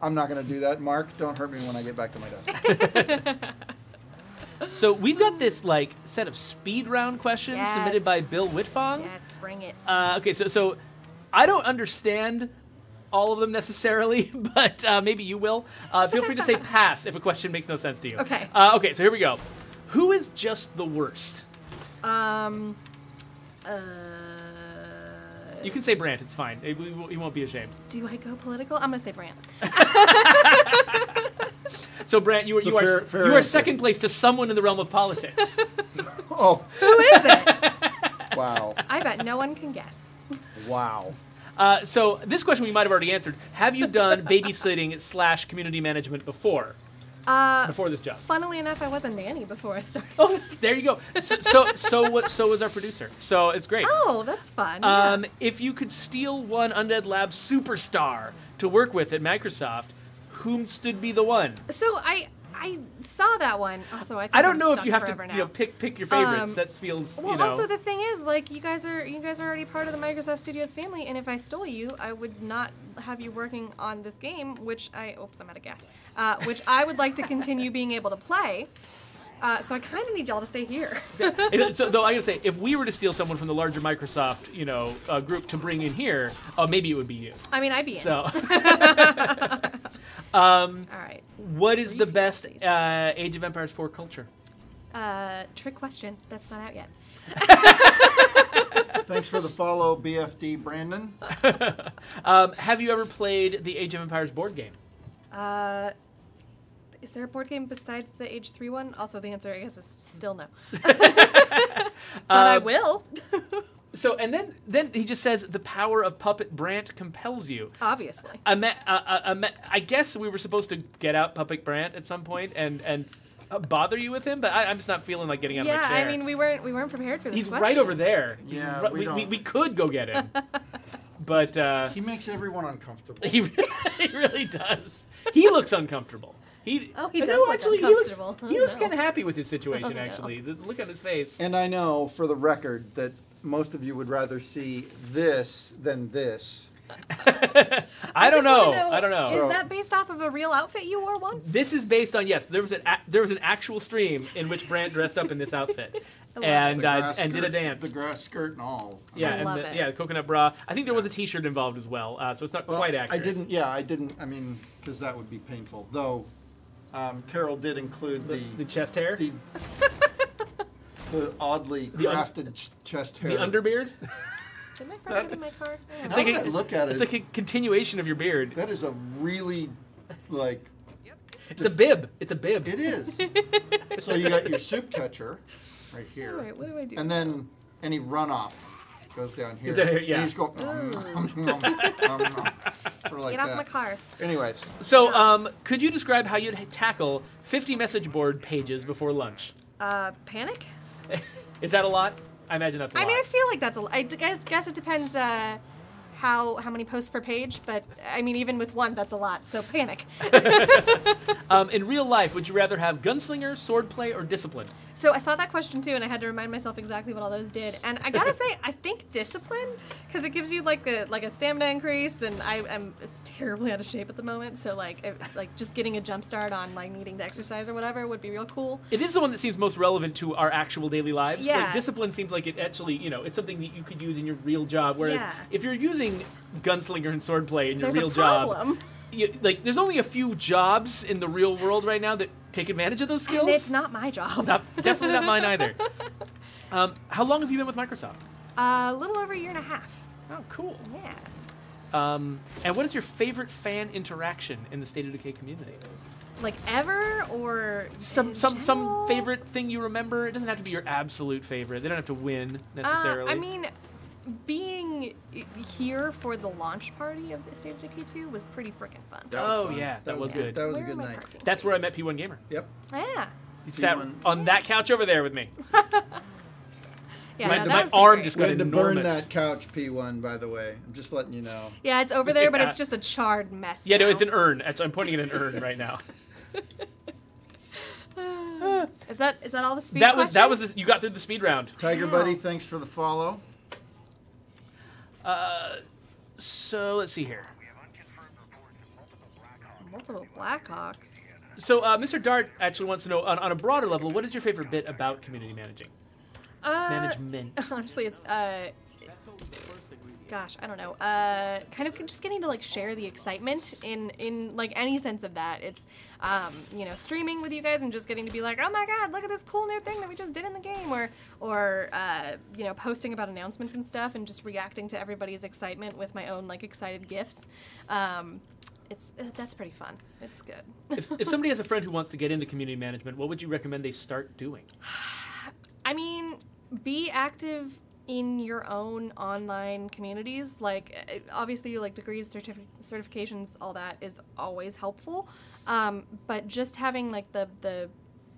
I'm not going to do that. Mark, don't hurt me when I get back to my desk. So we've got this set of speed round questions submitted by Bill Whitfong. Yes, bring it. Okay, so I don't understand all of them necessarily, but maybe you will. Feel free to say pass if a question makes no sense to you. Okay. Okay, so here we go. Who is just the worst? You can say Brant. It's fine. He won't be ashamed. Do I go political? I'm gonna say Brant. So Brant, you are answer. second place to someone in the realm of politics. Oh, Who is it? wow. I bet no one can guess. Wow. So this question we might have already answered. Have you done babysitting / community management before? Before this job? Funnily enough, I was a nanny before I started. Oh, there you go. So was our producer. So it's great. Oh, that's fun. Yeah. If you could steal one Undead Labs superstar to work with at Microsoft, whom stould be the one? So I saw that one. Also, I think I don't I'm know if stuck you have to forever now. pick your favorites. That feels Well, also the thing is, like, you guys are already part of the Microsoft Studios family, and if I stole you, I would not have you working on this game, which I'm out of gas. Which I would like to continue being able to play. So I kind of need y'all to stay here. So though I gotta say, if we were to steal someone from the larger Microsoft, group to bring in here, maybe it would be you. I mean, I'd be in. So. All right. What is the best please. Age of Empires 4 culture? Trick question. That's not out yet. Thanks for the follow, BFD Brandon. Have you ever played the Age of Empires board game? Is there a board game besides the Age 3 one? Also, the answer, I guess, is still no. But I will. So, and then he just says, the power of Puppet Brant compels you. Obviously. I guess we were supposed to get out Puppet Brant at some point and bother you with him, but I'm just not feeling like getting out of my chair. Yeah, I mean, we weren't prepared for this He's question. right over there. Yeah, we could go get him. But he makes everyone uncomfortable. he really does. He looks uncomfortable. He does look actually, uncomfortable. He looks Oh, kind no. of happy with his situation, Oh, no. actually. The look on his face. And I know, for the record, that most of you would rather see this than this. I don't just wanna know. I don't know. Is that based off of a real outfit you wore once? This is based on, yes, there was an actual stream in which Brant dressed up in this outfit I love and The grass did a skirt- dance. The grass skirt and all. Yeah, I and love the, it. yeah, the coconut bra. I think there was a T-shirt involved as well, so it's not Well, quite accurate. I didn't, because that would be painful. Though, Carol did include the chest hair, the oddly crafted chest hair. the underbeard. Didn't I forget it in my car? I don't Now know. that I look at It's it, like a continuation of your beard. that is a really, like, It's a bib. It's a bib. it is. So you got your soup catcher right here. All right, what do I do? And then any runoff goes down here. Is that here? Yeah. And you just go, sort of like Get off that. my car. Anyways, So, could you describe how you'd tackle 50 message board pages before lunch? Panic? Is that a lot? I imagine that's a lot. I mean, I feel like that's I guess it depends how many posts per page, but I mean, even with one, that's a lot. So panic. In real life, would you rather have gunslinger, swordplay, or discipline? So I saw that question too, and I had to remind myself exactly what all those did. And I gotta say, I think discipline, because it gives you like a stamina increase, and I'm terribly out of shape at the moment. So like just getting a jump start on like needing to exercise or whatever would be real cool. It is the one that seems most relevant to our actual daily lives. Yeah. Like, discipline seems like it actually, it's something that you could use in your real job. Whereas Yeah. if you're using gunslinger and swordplay in your There's real a problem. job, there's only a few jobs in the real world right now that take advantage of those skills. And it's not my job. Definitely not mine either. How long have you been with Microsoft? A little over a year and a half. Oh, cool. Yeah. And what is your favorite fan interaction in the State of Decay community? Like ever or Some in some general? favorite thing you remember? It doesn't have to be your absolute favorite. They don't have to win necessarily. I mean, being here for the launch party of State of Decay 2 was pretty freaking fun. that was Oh, fun. yeah, that was good. That was Where a are good my night. parking That's where I met spaces? P1 Gamer. Yep. Yeah. He sat P1. on that couch over there with me. Yeah, My- no, my that was arm pretty just We great. got had to burn enormous. that couch, P1, by the way. I'm just letting you know. Yeah, it's over there, but Yeah. it's just a charred mess. Yeah, no, now. it's an urn. I'm pointing at an urn right now. Is that all the speed That was questions? you got through the speed round. Tiger Wow. Buddy, thanks for the follow. So let's see here. Multiple Blackhawks. So Mr. Dart actually wants to know on a broader level, what is your favorite bit about community managing? Management. Honestly, it's gosh, I don't know. Kind of just getting to like share the excitement in like any sense of that. It's you know, streaming with you guys and just getting to be like, oh my god, look at this cool new thing that we just did in the game, or you know, posting about announcements and stuff and just reacting to everybody's excitement with my own like excited gifs. That's pretty fun. It's good. If somebody has a friend who wants to get into community management, what would you recommend they start doing? I mean, be active in your own online communities. Like, obviously, like degrees, certifications, all that is always helpful. But just having like the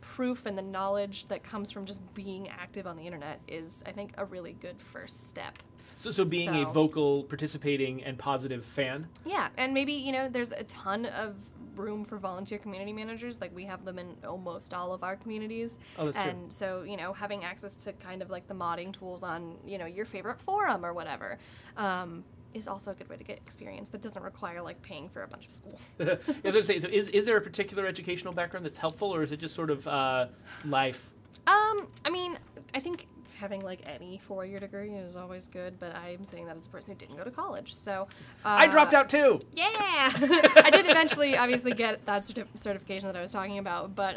proof and the knowledge that comes from just being active on the internet is, I think, a really good first step. So being a vocal, participating, and positive fan? Yeah, and maybe, you know, there's a ton of room for volunteer community managers. Like, we have them in almost all of our communities. Oh, that's true. And so, you know, having access to kind of like the modding tools on, you know, your favorite forum or whatever is also a good way to get experience that doesn't require like paying for a bunch of school. Yeah, I was gonna say, so is there a particular educational background that's helpful, or is it just sort of life? I mean, I think having like any 4-year degree is always good, but I'm saying that as a person who didn't go to college, so I dropped out too. Yeah. I did eventually obviously get that certification that I was talking about, but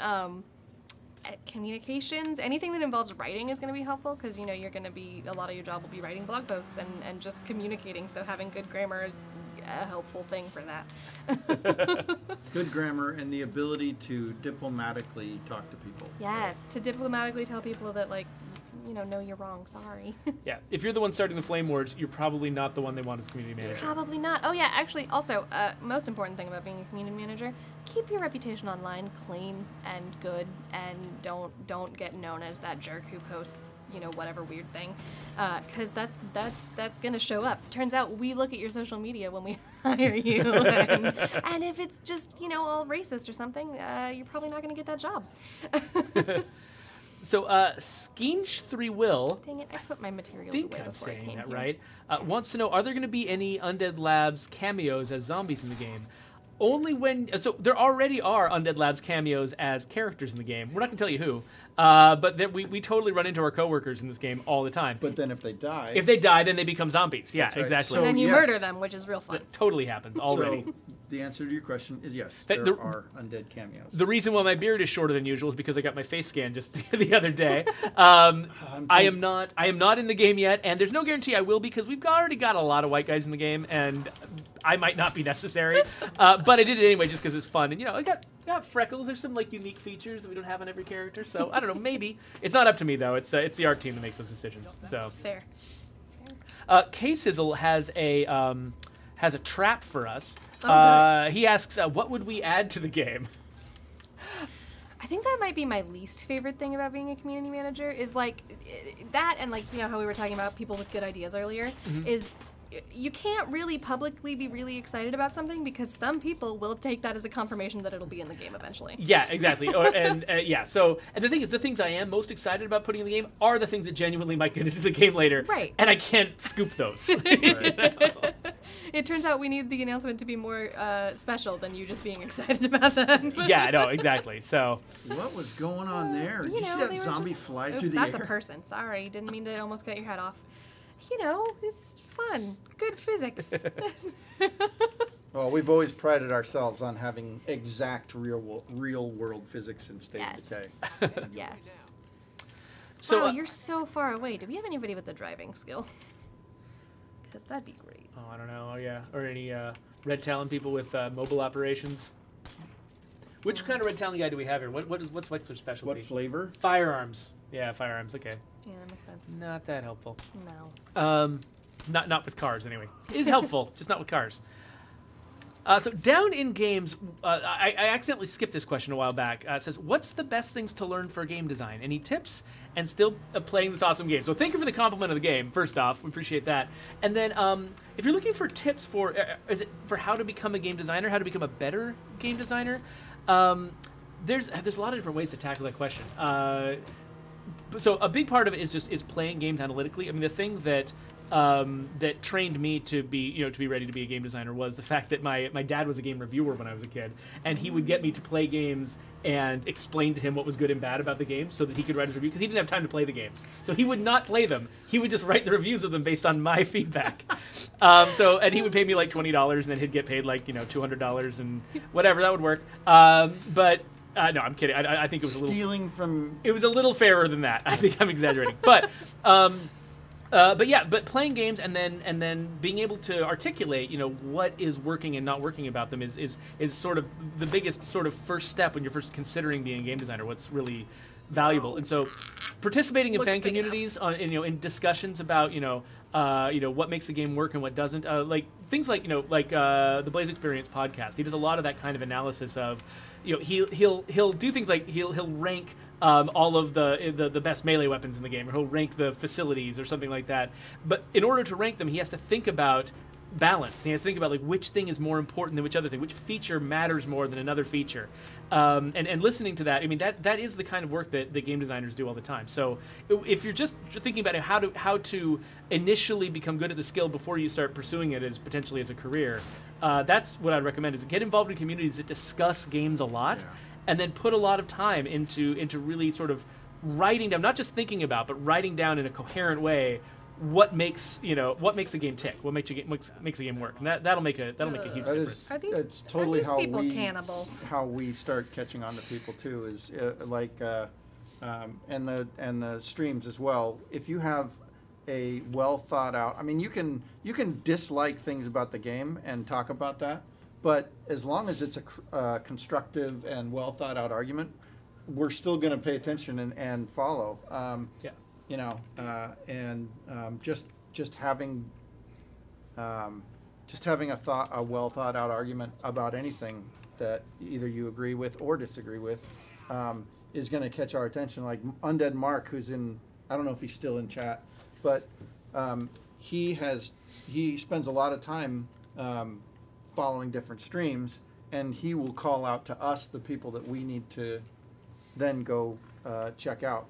communications, anything that involves writing is going to be helpful, because, you know, you're going to be, a lot of your job will be writing blog posts and just communicating, so having good grammar is a helpful thing for that. Good grammar and the ability to diplomatically talk to people. Yes, to diplomatically tell people that, like, you know you're wrong, sorry. Yeah, if you're the one starting the flame wars, you're probably not the one they want as community manager. Probably not. Oh yeah, actually, also, most important thing about being a community manager, keep your reputation online clean and good, and don't get known as that jerk who posts, you know, whatever weird thing, because that's gonna show up. Turns out we look at your social media when we hire you, and if it's just, you know, all racist or something, you're probably not gonna get that job. So, Skinch3Will, Dang it, I put my materials I think away I'm before I saying came that here. right, wants to know, are there going to be any Undead Labs cameos as zombies in the game? Only when, so there already are Undead Labs cameos as characters in the game. We're not going to tell you who, but we totally run into our coworkers in this game all the time. But then if they die... If they die, then they become zombies. Yeah, That's right. exactly. So, And then you yes. murder them, which is real fun. That totally happens already. So the answer to your question is yes, That- there the- are undead cameos. The reason why my beard is shorter than usual is because I got my face scanned just the other day. I am not in the game yet, and there's no guarantee I will be, because we've already got a lot of white guys in the game, and I might not be necessary. But I did it anyway just because it's fun, and, you know, I got freckles. There's some like unique features that we don't have on every character, so I don't know. Maybe it's not up to me though. It's the art team that makes those decisions. So It's fair. It's fair. K-Sizzle has a trap for us. Oh, He asks, what would we add to the game? I think that might be my least favorite thing about being a community manager, is like that, and like, you know, how we were talking about people with good ideas earlier, is you can't really publicly be really excited about something, because some people will take that as a confirmation that it'll be in the game eventually. Yeah, exactly. Yeah. So, and the thing is, the things I am most excited about putting in the game are the things that genuinely might get into the game later. Right. And I can't scoop those. It turns out we need the announcement to be more special than you just being excited about them. Yeah. No. Exactly. So. What was going on there? Did You you know, see they that were zombie just- fly Oops, through the that's air? a person. Sorry, didn't mean to almost cut your head off. You know, it's fun. Good physics. Well, we've always prided ourselves on having exact real world physics in State of Yes. Decay. Yes. So. Wow, you're so far away. Do we have anybody with a driving skill? Because that'd be great. Oh, I don't know. Oh, yeah. Or any Red Talon people with mobile operations. Which kind of Red Talon guy do we have here? What's their specialty? What flavor? Firearms. Yeah, firearms. Okay. Yeah, that makes sense. Not that helpful. No. Not with cars anyway. It is helpful, just not with cars. So down in games, I accidentally skipped this question a while back. It says, what's the best things to learn for game design? Any tips? And still playing this awesome game. So thank you for the compliment of the game, first off. We appreciate that. And then if you're looking for tips for, is it for how to become a game designer, how to become a better game designer, there's a lot of different ways to tackle that question. So a big part of it is playing games analytically. I mean, the thing that that trained me to be ready to be a game designer was the fact that my dad was a game reviewer when I was a kid, and he would get me to play games and explain to him what was good and bad about the game so that he could write his review, because he didn't have time to play the games. So he would not play them. He would just write the reviews of them based on my feedback. And he would pay me like $20, and then he'd get paid like $200 and whatever. That would work. No, I'm kidding. I think it was stealing from. It was a little fairer than that. I think I'm exaggerating, but playing games and then being able to articulate, what is working and not working about them is sort of the biggest sort of first step when you're first considering being a game designer. What's really valuable, and so participating in fan communities in discussions about what makes a game work and what doesn't, like things like the Blaze Experience podcast. He does a lot of that kind of analysis of. He'll do things like he'll rank all of the best melee weapons in the game, or he'll rank the facilities or something like that. But in order to rank them, he has to think about balance. He has to think about which thing is more important than which other thing, which feature matters more than another feature. And listening to that, I mean that is the kind of work that game designers do all the time. So if you're just thinking about how to initially become good at the skill before you start pursuing it as potentially as a career, that's what I'd recommend, is get involved in communities that discuss games a lot, and then put a lot of time into really sort of writing down, not just thinking about, but writing down in a coherent way what makes a game tick, what makes a game work, and that'll make a huge difference. It's totally are these people cannibals? How we start catching on to people too is and the streams as well. If you have a well thought out, I mean, you can dislike things about the game and talk about that, but as long as it's a constructive and well thought out argument, we're still going to pay attention and follow. Just having a well thought out argument about anything that either you agree with or disagree with is going to catch our attention. Like Undead Mark, who's in, I don't know if he's still in chat, but he spends a lot of time following different streams, and he will call out to us the people that we need to then go check out.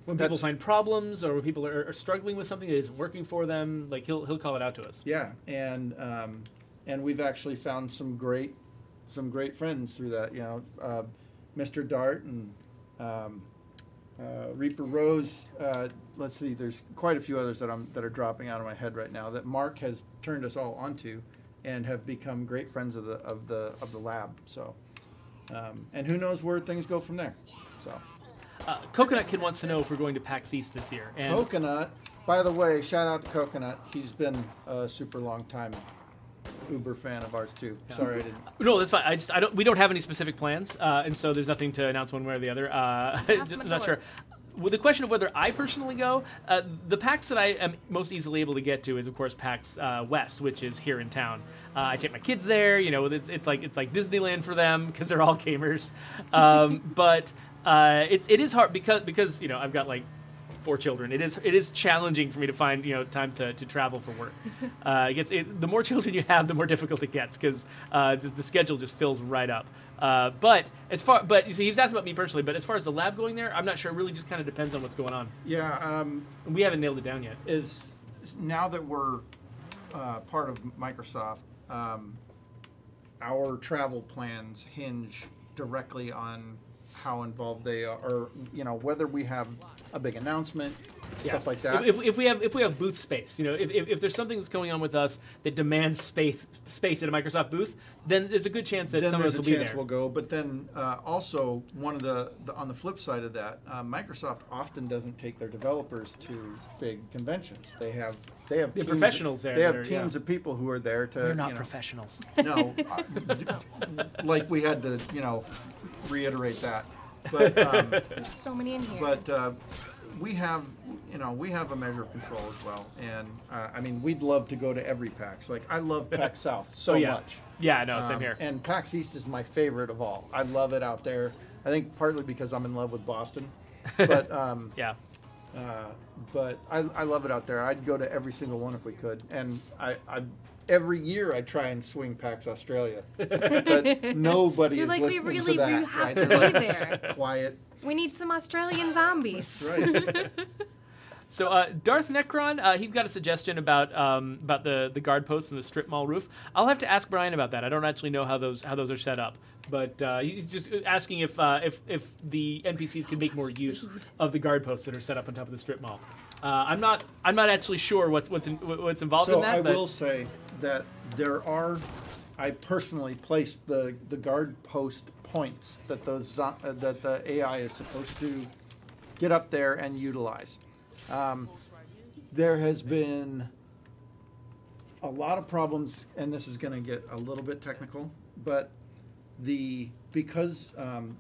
When people find problems, or when people are struggling with something that isn't working for them, like he'll call it out to us. Yeah, and we've actually found some great friends through that. Mr. Dart and Reaper Rose. Let's see, there's quite a few others that are dropping out of my head right now that Mark has turned us all onto, and have become great friends of the lab. So, and who knows where things go from there. So. Coconut Kid wants to know if we're going to PAX East this year. And Coconut, by the way, shout out to Coconut. He's been a super long time Uber fan of ours too. Yeah. Sorry, I didn't. No, that's fine. We don't have any specific plans, and so there's nothing to announce one way or the other. I'm not sure. With the question of whether I personally go, the PAX that I am most easily able to get to is, of course, PAX West, which is here in town. I take my kids there. It's like Disneyland for them because they're all gamers. But it is hard because I've got like 4 children. It is challenging for me to find time to travel for work. The more children you have, the more difficult it gets, because the schedule just fills right up. But he was asking about me personally. But as far as the lab going there, I'm not sure. It really just kind of depends on what's going on. Yeah, we haven't nailed it down yet. Is now that we're part of Microsoft, our travel plans hinge directly on how involved they are, or whether we have a big announcement, stuff like that. If we have booth space, if there's something that's going on with us that demands space at a Microsoft booth, then there's a good chance that some of us will be there. There's a chance we'll go. But then also one of the on the flip side of that, Microsoft often doesn't take their developers to big conventions. They have teams, professionals there. They have teams of people who are there to. We're not professionals. No, like we had to reiterate that. But there's so many in here. But we have a measure of control as well, and we'd love to go to every PAX. Like I love PAX South so much. Yeah, no, same here. And PAX East is my favorite of all. I love it out there. I think partly because I'm in love with Boston, but yeah. But I love it out there. I'd go to every single one if we could, and every year I try and swing PAX Australia, but nobody is listening to that. We have to be there. Quiet. We need some Australian zombies. That's right. So Darth Necron, he's got a suggestion about the guard posts and the strip mall roof. I'll have to ask Brian about that. I don't actually know how those are set up, but he's just asking if the NPCs can make more use of the guard posts that are set up on top of the strip mall. I'm not actually sure what's involved in that. So I will say that I personally placed the guard post points that that the AI is supposed to get up there and utilize. There has been a lot of problems, and this is going to get a little bit technical, but because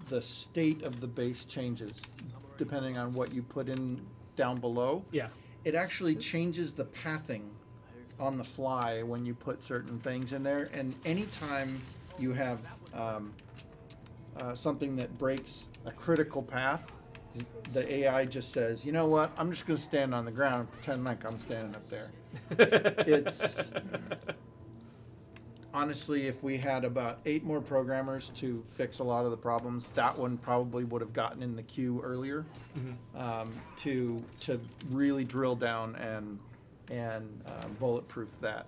the state of the base changes depending on what you put in down below. Yeah. It actually changes the pathing on the fly when you put certain things in there, and anytime you have something that breaks a critical path, the AI just says, you know what, I'm just going to stand on the ground and pretend like I'm standing up there. It's honestly, if we had about 8 more programmers to fix a lot of the problems, that one probably would have gotten in the queue earlier. To really drill down and bulletproof that.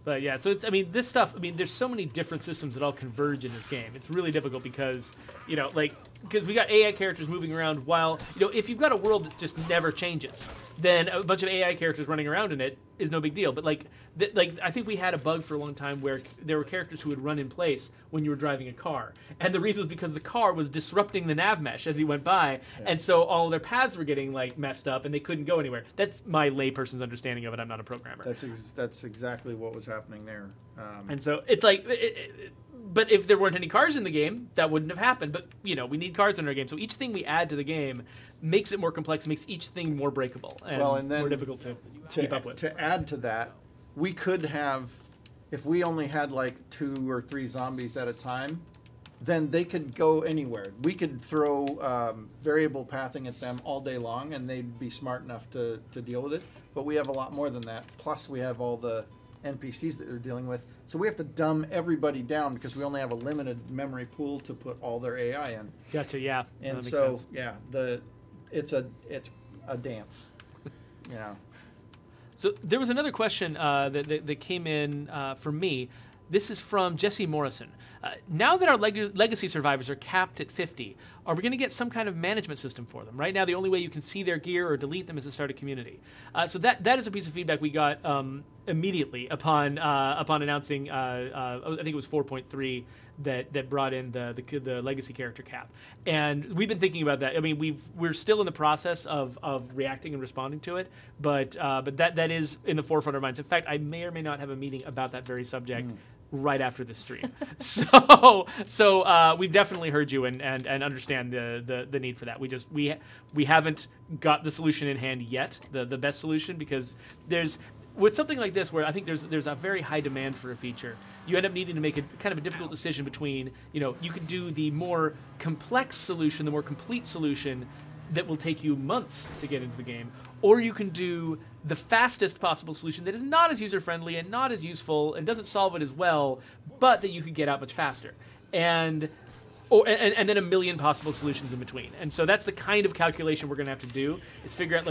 But yeah, so this stuff. There's so many different systems that all converge in this game. It's really difficult because because we got AI characters moving around while if you've got a world that just never changes, then a bunch of AI characters running around in it is no big deal. But I think we had a bug for a long time where there were characters who would run in place when you were driving a car, and the reason was because the car was disrupting the nav mesh as you went by, and so all their paths were getting messed up and they couldn't go anywhere. That's my layperson's understanding of it. I'm not a programmer. That's exactly what was happening there. And so it's but if there weren't any cars in the game, that wouldn't have happened. But we need cars in our game, so each thing we add to the game makes it more complex, makes each thing more breakable and then more difficult to keep up with. To add to that, we could have, if we only had 2 or 3 zombies at a time, then they could go anywhere. We could throw variable pathing at them all day long, and they'd be smart enough to deal with it. But we have a lot more than that. Plus, we have all the NPCs that they're dealing with. So we have to dumb everybody down because we only have a limited memory pool to put all their AI in. Gotcha, yeah. And that makes so, sense. yeah, it's a dance. So there was another question that came in for me. This is from Jesse Morrison. Now that our legacy survivors are capped at 50, are we going to get some kind of management system for them? Right now, the only way you can see their gear or delete them is to start a community. So that is a piece of feedback we got immediately upon announcing. I think it was 4.3 that brought in the legacy character cap, and we've been thinking about that. We're still in the process of reacting and responding to it, but that is in the forefront of our minds. In fact, I may or may not have a meeting about that very subject. Right after this stream. So we've definitely heard you and understand the need for that. We haven't got the solution in hand yet, the best solution, because with something like this where I think there's a very high demand for a feature, you end up needing to make a kind of a difficult decision between, you could do the more complex solution, the more complete solution that will take you months to get into the game, or you can do the fastest possible solution that is not as user-friendly and not as useful and doesn't solve it as well, but that you could get out much faster. And then a million possible solutions in between. And so that's the kind of calculation we're going to have to do, is figure out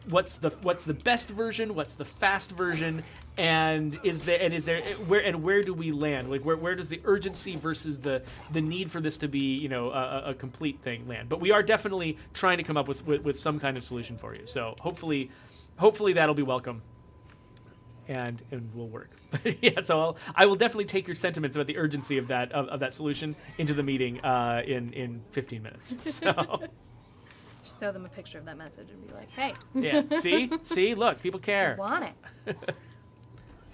what's the best version, what's the fast version, and where do we land? Where does the urgency versus the need for this to be a complete thing land? But we are definitely trying to come up with some kind of solution for you. So hopefully that'll be welcome and will work. But yeah, so I will definitely take your sentiments about the urgency of that solution into the meeting in 15 minutes. So. Just throw them a picture of that message and be like, hey. Yeah, see, look, people care. I want it.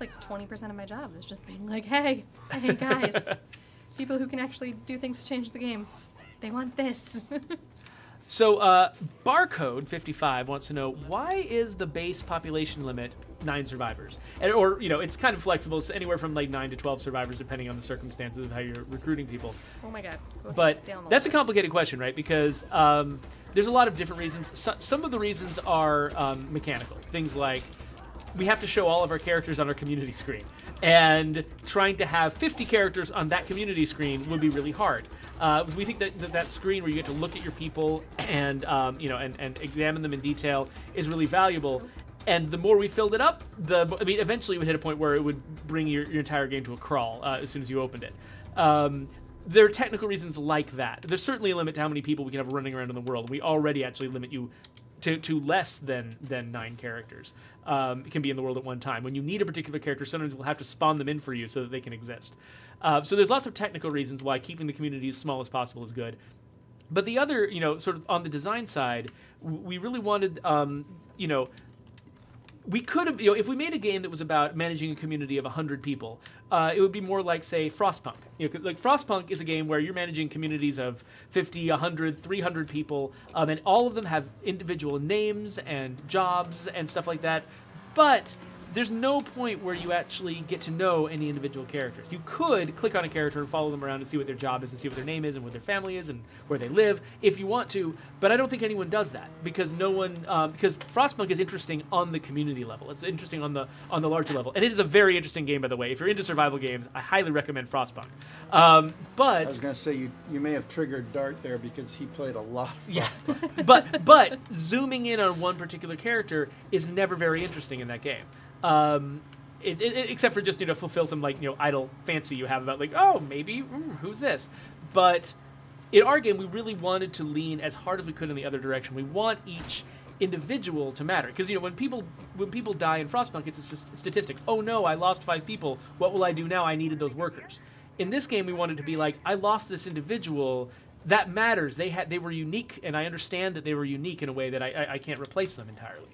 It's 20% of my job is just being like, hey guys, people who can actually do things to change the game, they want this. So Barcode 55 wants to know, why is the base population limit 9 survivors? Or it's kind of flexible. It's anywhere from 9 to 12 survivors depending on the circumstances of how you're recruiting people. Oh my god. But that's a complicated question, right? Because there's a lot of different reasons. Some of the reasons are mechanical. Things like we have to show all of our characters on our community screen. And trying to have 50 characters on that community screen would be really hard. We think that screen where you get to look at your people and and examine them in detail is really valuable. And the more we filled it up, eventually it would hit a point where it would bring your entire game to a crawl as soon as you opened it. There are technical reasons like that. There's certainly a limit to how many people we can have running around in the world. We already actually limit you to less than 9 characters can be in the world at one time. When you need a particular character, sometimes we'll have to spawn them in for you so that they can exist. So there's lots of technical reasons why keeping the community as small as possible is good. But the other, sort of on the design side, we really wanted, we could have, if we made a game that was about managing a community of 100 people, it would be more like, say, Frostpunk. Like Frostpunk is a game where you're managing communities of 50, 100, 300 people, and all of them have individual names and jobs and stuff like that. But there's no point where you actually get to know any individual characters. You could click on a character and follow them around and see what their job is and see what their name is and what their family is and where they live if you want to, but I don't think anyone does that because because Frostpunk is interesting on the community level. It's interesting on the larger level, and it is a very interesting game, by the way. If you're into survival games, I highly recommend Frostpunk. But I was going to say you may have triggered Dart there because he played a lot of Frostpunk. Yeah, but zooming in on one particular character is never very interesting in that game. Except for just fulfill some idle fancy you have about maybe who's this, but in our game we really wanted to lean as hard as we could in the other direction. We want each individual to matter because when people die in Frostpunk, it's a statistic. Oh no, I lost 5 people. What will I do now? I needed those workers. In this game, we wanted to be like, I lost this individual. That matters. They were unique, and I understand that they were unique in a way that I can't replace them entirely.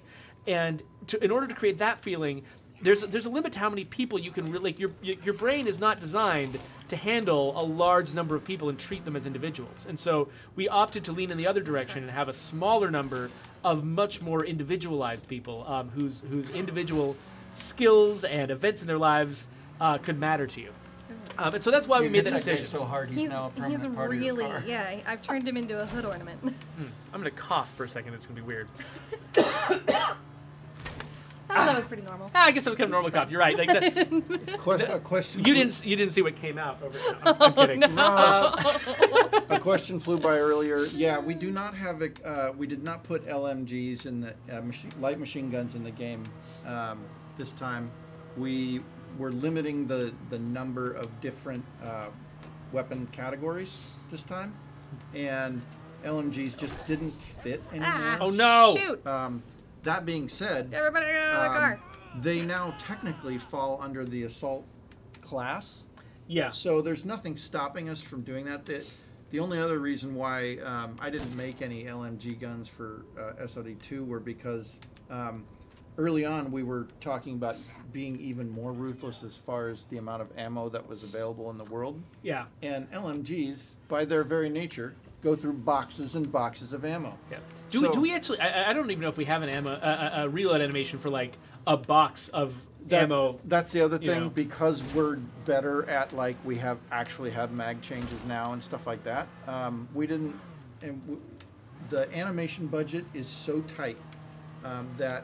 And in order to create that feeling, there's a limit to how many people you can really, your brain is not designed to handle a large number of people and treat them as individuals. And so we opted to lean in the other direction and have a smaller number of much more individualized people whose individual skills and events in their lives could matter to you. And so that's why we made that decision. So hard, he's now a permanent part of your car. Yeah, I've turned him into a hood ornament. I'm going to cough for a second. It's going to be weird. That was pretty normal. I guess it was kind of normal cough. You're right. Like A question. You didn't see what came out over it. No, I'm kidding. No. A question flew by earlier. Yeah, we do not have we did not put LMGs in the light machine guns in the game this time. We were limiting the number of different weapon categories this time, and LMGs just didn't fit anymore. Oh no! Shoot! That being said, Everybody get out of the car. They now technically fall under the assault class. Yeah. So there's nothing stopping us from doing that. The only other reason why I didn't make any LMG guns for SOD2 were because early on we were talking about being even more ruthless as far as the amount of ammo that was available in the world. Yeah. And LMGs, by their very nature, go through boxes and boxes of ammo. Yeah. Do we actually? I don't even know if we have an ammo a reload animation for like a box of ammo. That's the other thing because we're better at we actually have mag changes now and stuff like that. We didn't, and the animation budget is so tight that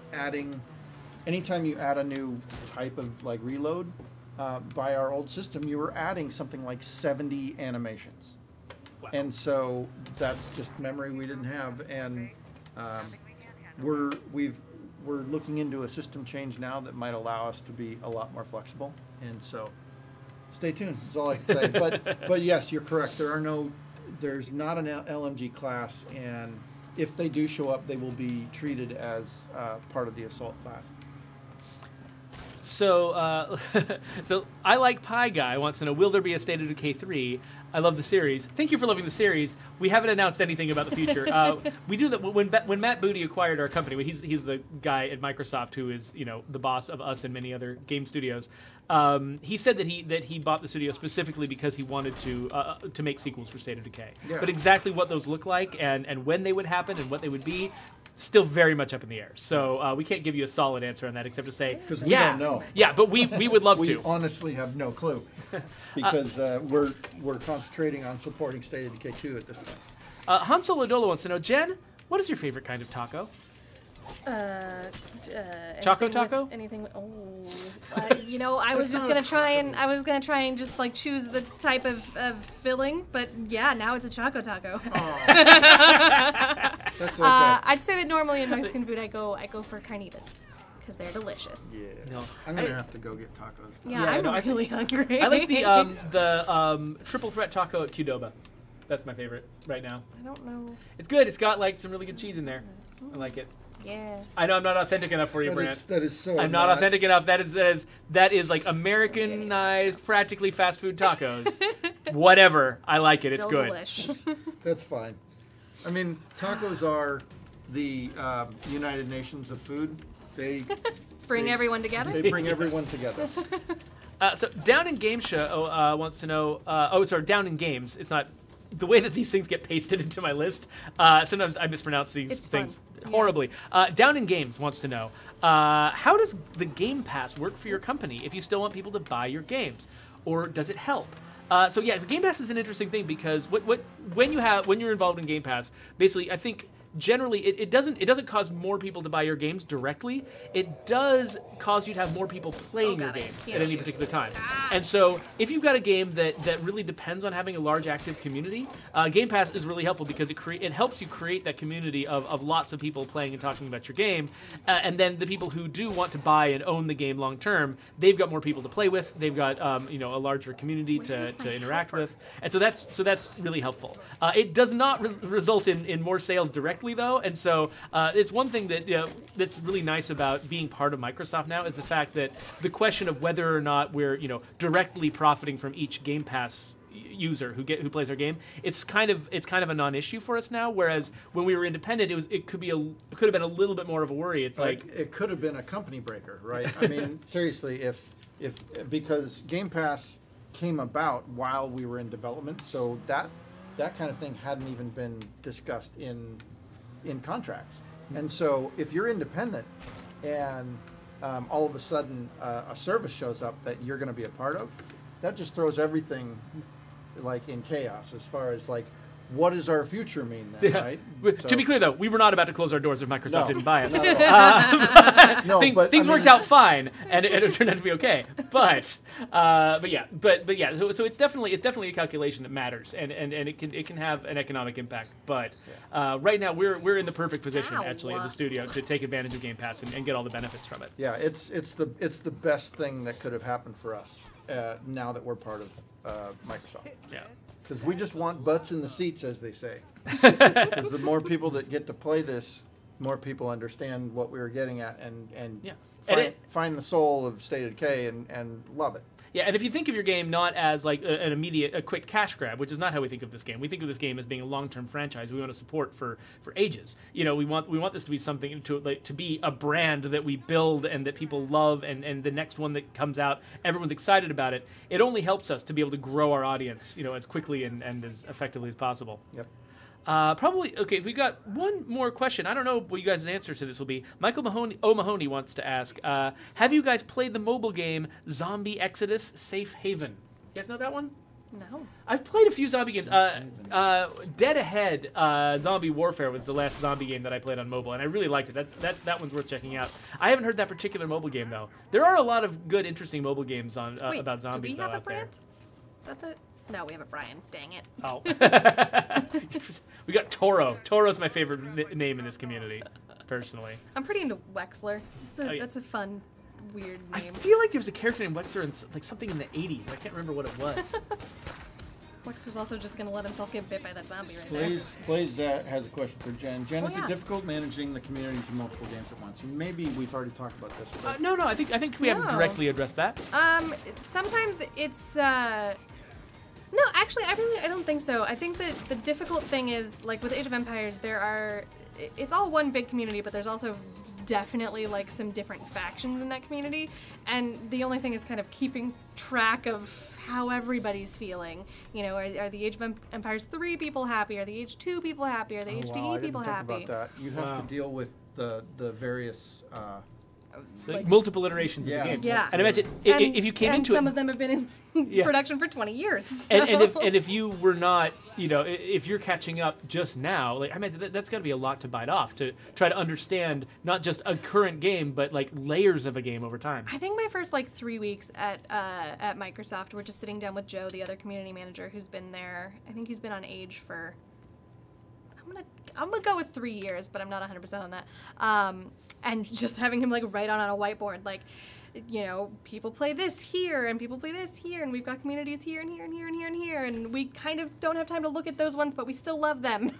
anytime you add a new type of reload, by our old system, you were adding something like 70 animations. Wow. And so that's just memory we didn't have, and we're looking into a system change now that might allow us to be a lot more flexible. And so, stay tuned. Is all I can say. But yes, you're correct. There's not an LMG class, and if they do show up, they will be treated as part of the assault class. So, so I like Pie Guy wants to know, will there be a State of Decay 3? I love the series. Thank you for loving the series. We haven't announced anything about the future. We do that when Matt Booty acquired our company. He's the guy at Microsoft who is the boss of us and many other game studios. He said that he bought the studio specifically because he wanted to make sequels for State of Decay. Yeah. But exactly what those look like and when they would happen and what they would be, still very much up in the air. So we can't give you a solid answer on that except to say, because we don't know. Yeah, but we would love to. We honestly have no clue because we're concentrating on supporting State of Decay 2 at this point. Han Solo Dolo wants to know, Jen, what is your favorite kind of taco? Choco anything taco? with- Anything? I was just gonna try and just like choose the type of filling, but yeah, now it's a Choco taco. That's okay. I'd say that normally in Mexican food, I go for carnitas because they're delicious. Yeah. No. I'm gonna have to go get tacos. Yeah, Yeah, I'm no, I really hungry. I like the triple threat taco at Qdoba. That's my favorite right now. I don't know. It's good. It's got like some really good cheese in there. I like it. Yeah. I know I'm not authentic enough for you, Brant. That is so. I'm not authentic enough. That is like Americanized, practically fast food tacos. Whatever. I like it. It's Still good. delish. That's fine. I mean, tacos are the United Nations of food. They Bring everyone together. They bring everyone together. So Down in Game Show wants to know. Down in Games. It's not the way that these things get pasted into my list. Sometimes I mispronounce these It's things fun. horribly. Down in Games wants to know how does the Game Pass work for your company if you still want people to buy your games, or does it help? So Game Pass is an interesting thing because when you're involved in Game Pass, basically I think generally it doesn't cause more people to buy your games directly. It does cause you to have more people playing your games at any particular time. And so if you've got a game that really depends on having a large active community, Game Pass is really helpful because it helps you create that community of lots of people playing and talking about your game. And then the people who do want to buy and own the game long term, they've got more people to play with. They've got a larger community to interact with. And so that's really helpful. It does not result in more sales directly, though, and so it's one thing that that's really nice about being part of Microsoft now is the fact that the question of whether or not we're directly profiting from each Game Pass user who plays our game, it's kind of a non-issue for us now. Whereas when we were independent, it could have been a little bit more of a worry. It's like it could have been a company breaker, right? I mean, seriously, if because Game Pass came about while we were in development, so that kind of thing hadn't even been discussed in contracts. And so if you're independent and all of a sudden a service shows up that you're going to be a part of, that just throws everything like in chaos as far as like what does our future mean then, right? To be clear, though, we were not about to close our doors if Microsoft didn't buy it. Not at all. Things worked out fine, and it turned out to be okay. But yeah. So it's definitely a calculation that matters, and it can have an economic impact. But right now we're in the perfect position actually as a studio to take advantage of Game Pass and get all the benefits from it. Yeah, it's the best thing that could have happened for us now that we're part of Microsoft. Yeah. Because we just want butts in the seats, as they say. Because the more people that get to play this, more people understand what we were getting at and find the soul of State of Decay and love it. Yeah, and if you think of your game not as like an immediate, a quick cash grab, which is not how we think of this game. We think of this game as being a long-term franchise we want to support for ages. We want this to be something to be a brand that we build and that people love, and the next one that comes out, everyone's excited about it. It only helps us to be able to grow our audience, as quickly and as effectively as possible. Yep. Probably, okay, we got one more question. I don't know what you guys' answer to this will be. Michael Mahoney wants to ask, have you guys played the mobile game Zombie Exodus Safe Haven? You guys know that one? No. I've played a few zombie games. Dead Ahead Zombie Warfare was the last zombie game that I played on mobile, and I really liked it. That one's worth checking out. I haven't heard that particular mobile game, though. There are a lot of good, interesting mobile games on about zombies, do we have out a brand? there. Is that the... No, we have a Brian. Dang it. Oh. We got Toro. Toro's my favorite name in this community, personally. I'm pretty into Wexler. That's a fun, weird name. I feel like there was a character named Wexler in like something in the 80s. I can't remember what it was. Wexler's also just going to let himself get bit by that zombie right there. Plays has a question for Jen. Jen, is yeah. it difficult managing the communities of multiple games at once? And maybe we've already talked about this. But No, I think we haven't directly addressed that. Sometimes it's... No, actually, I don't think so. I think that the difficult thing is, like, with Age of Empires, it's all one big community, but there's also definitely, like, some different factions in that community, and the only thing is kind of keeping track of how everybody's feeling. Are the Age of Empires 3 people happy? Are the Age 2 people happy? Are the Age 2 people happy? About that. You have to deal with the various... Like multiple iterations of the game. Yeah. And imagine if you came into some it. of them have been in production for 20 years. So. And if you were not, if you're catching up just now, like I mean, that's got to be a lot to bite off to try to understand not just a current game, but like layers of a game over time. I think my first like 3 weeks at Microsoft, we're just sitting down with Joe, the other community manager, who's been there. I think he's been on Age for. I'm gonna go with 3 years, but I'm not 100% on that. And just having him like write on a whiteboard, like, people play this here and people play this here, and we've got communities here and here and here and here and here, and we kind of don't have time to look at those ones, but we still love them.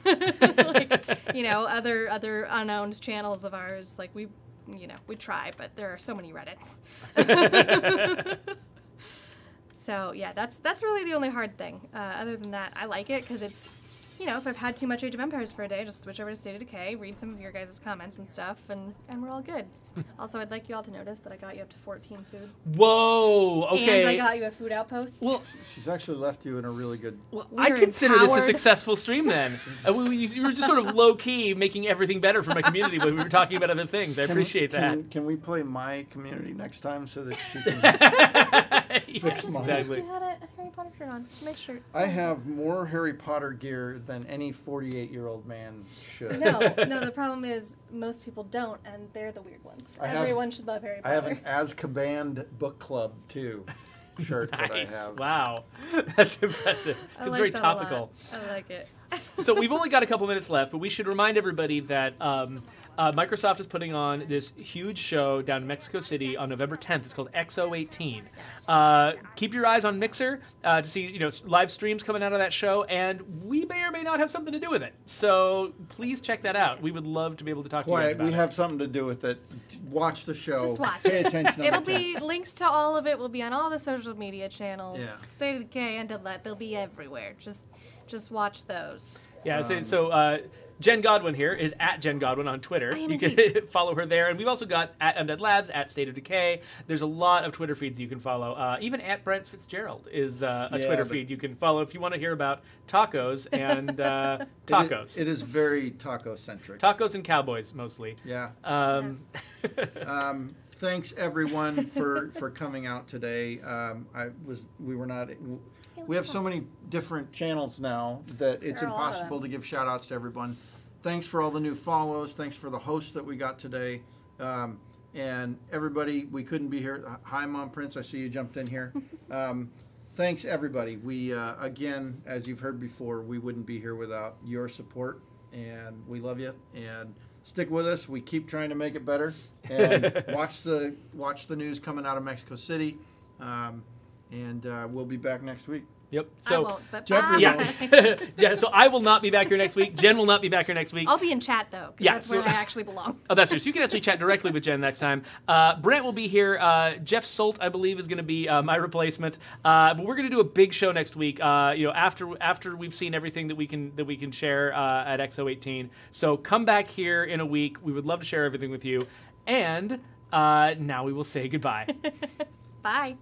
Other unowned channels of ours, like we try, but there are so many Reddits. So yeah, that's really the only hard thing. Other than that, I like it because it's. If I've had too much Age of Empires for a day, just switch over to State of Decay, read some of your guys' comments and stuff, and we're all good. Also, I'd like you all to notice that I got you up to 14 food. Whoa, okay. And I got you a food outpost. Well, she's actually left you in a really good... Well, I consider this a successful stream then. You were just sort of low-key making everything better for my community when we were talking about other things. I appreciate that. Can we play my community next time so that she can fix mine? Exactly. You had a Harry Potter shirt on. Nice shirt. I have more Harry Potter gear than any 48-year-old man should. No, the problem is most people don't, and they're the weird ones. Everyone should love Harry Potter. I have an Azkaban book club, too, shirt that I have. Wow. That's impressive. It's very topical. I like it. So we've only got a couple minutes left, but we should remind everybody that Microsoft is putting on this huge show down in Mexico City on November 10th. It's called XO18. Yes. Keep your eyes on Mixer to see live streams coming out of that show, and we may or may not have something to do with it. So please check that out. We would love to be able to talk to you guys about it. We have something to do with it. Watch the show. Just watch. Pay attention. It'll be links to all of it. Will be on all the social media channels. Yeah. State of Decay and Let. They'll be everywhere. Just watch those. Yeah. So Jenn Godwin here is at Jenn Godwin on Twitter. You can follow her there. And we've also got at Undead Labs, at State of Decay. There's a lot of Twitter feeds you can follow. Even at Brent Fitzgerald is a Twitter feed you can follow if you want to hear about tacos and tacos. It is very taco-centric. Tacos and cowboys, mostly. Yeah. Thanks, everyone, for coming out today. We have so many different channels now that it's impossible to give shout-outs to everyone. Thanks for all the new follows. Thanks for the hosts that we got today. And everybody, we couldn't be here. Hi, Mom Prince. I see you jumped in here. Thanks, everybody. We, again, as you've heard before, we wouldn't be here without your support. And we love you. And stick with us. We keep trying to make it better. And watch the news coming out of Mexico City. And we'll be back next week. Yep. So I won't, but Jeffrey yeah. So I will not be back here next week. Jenn will not be back here next week. I'll be in chat though. Yeah. That's where I actually belong. Oh, that's true. So you can actually chat directly with Jenn next time. Brent will be here. Jeff Solt, I believe, is going to be my replacement. But we're going to do a big show next week. After we've seen everything that we can share at XO18. So come back here in a week. We would love to share everything with you. And now we will say goodbye. Bye.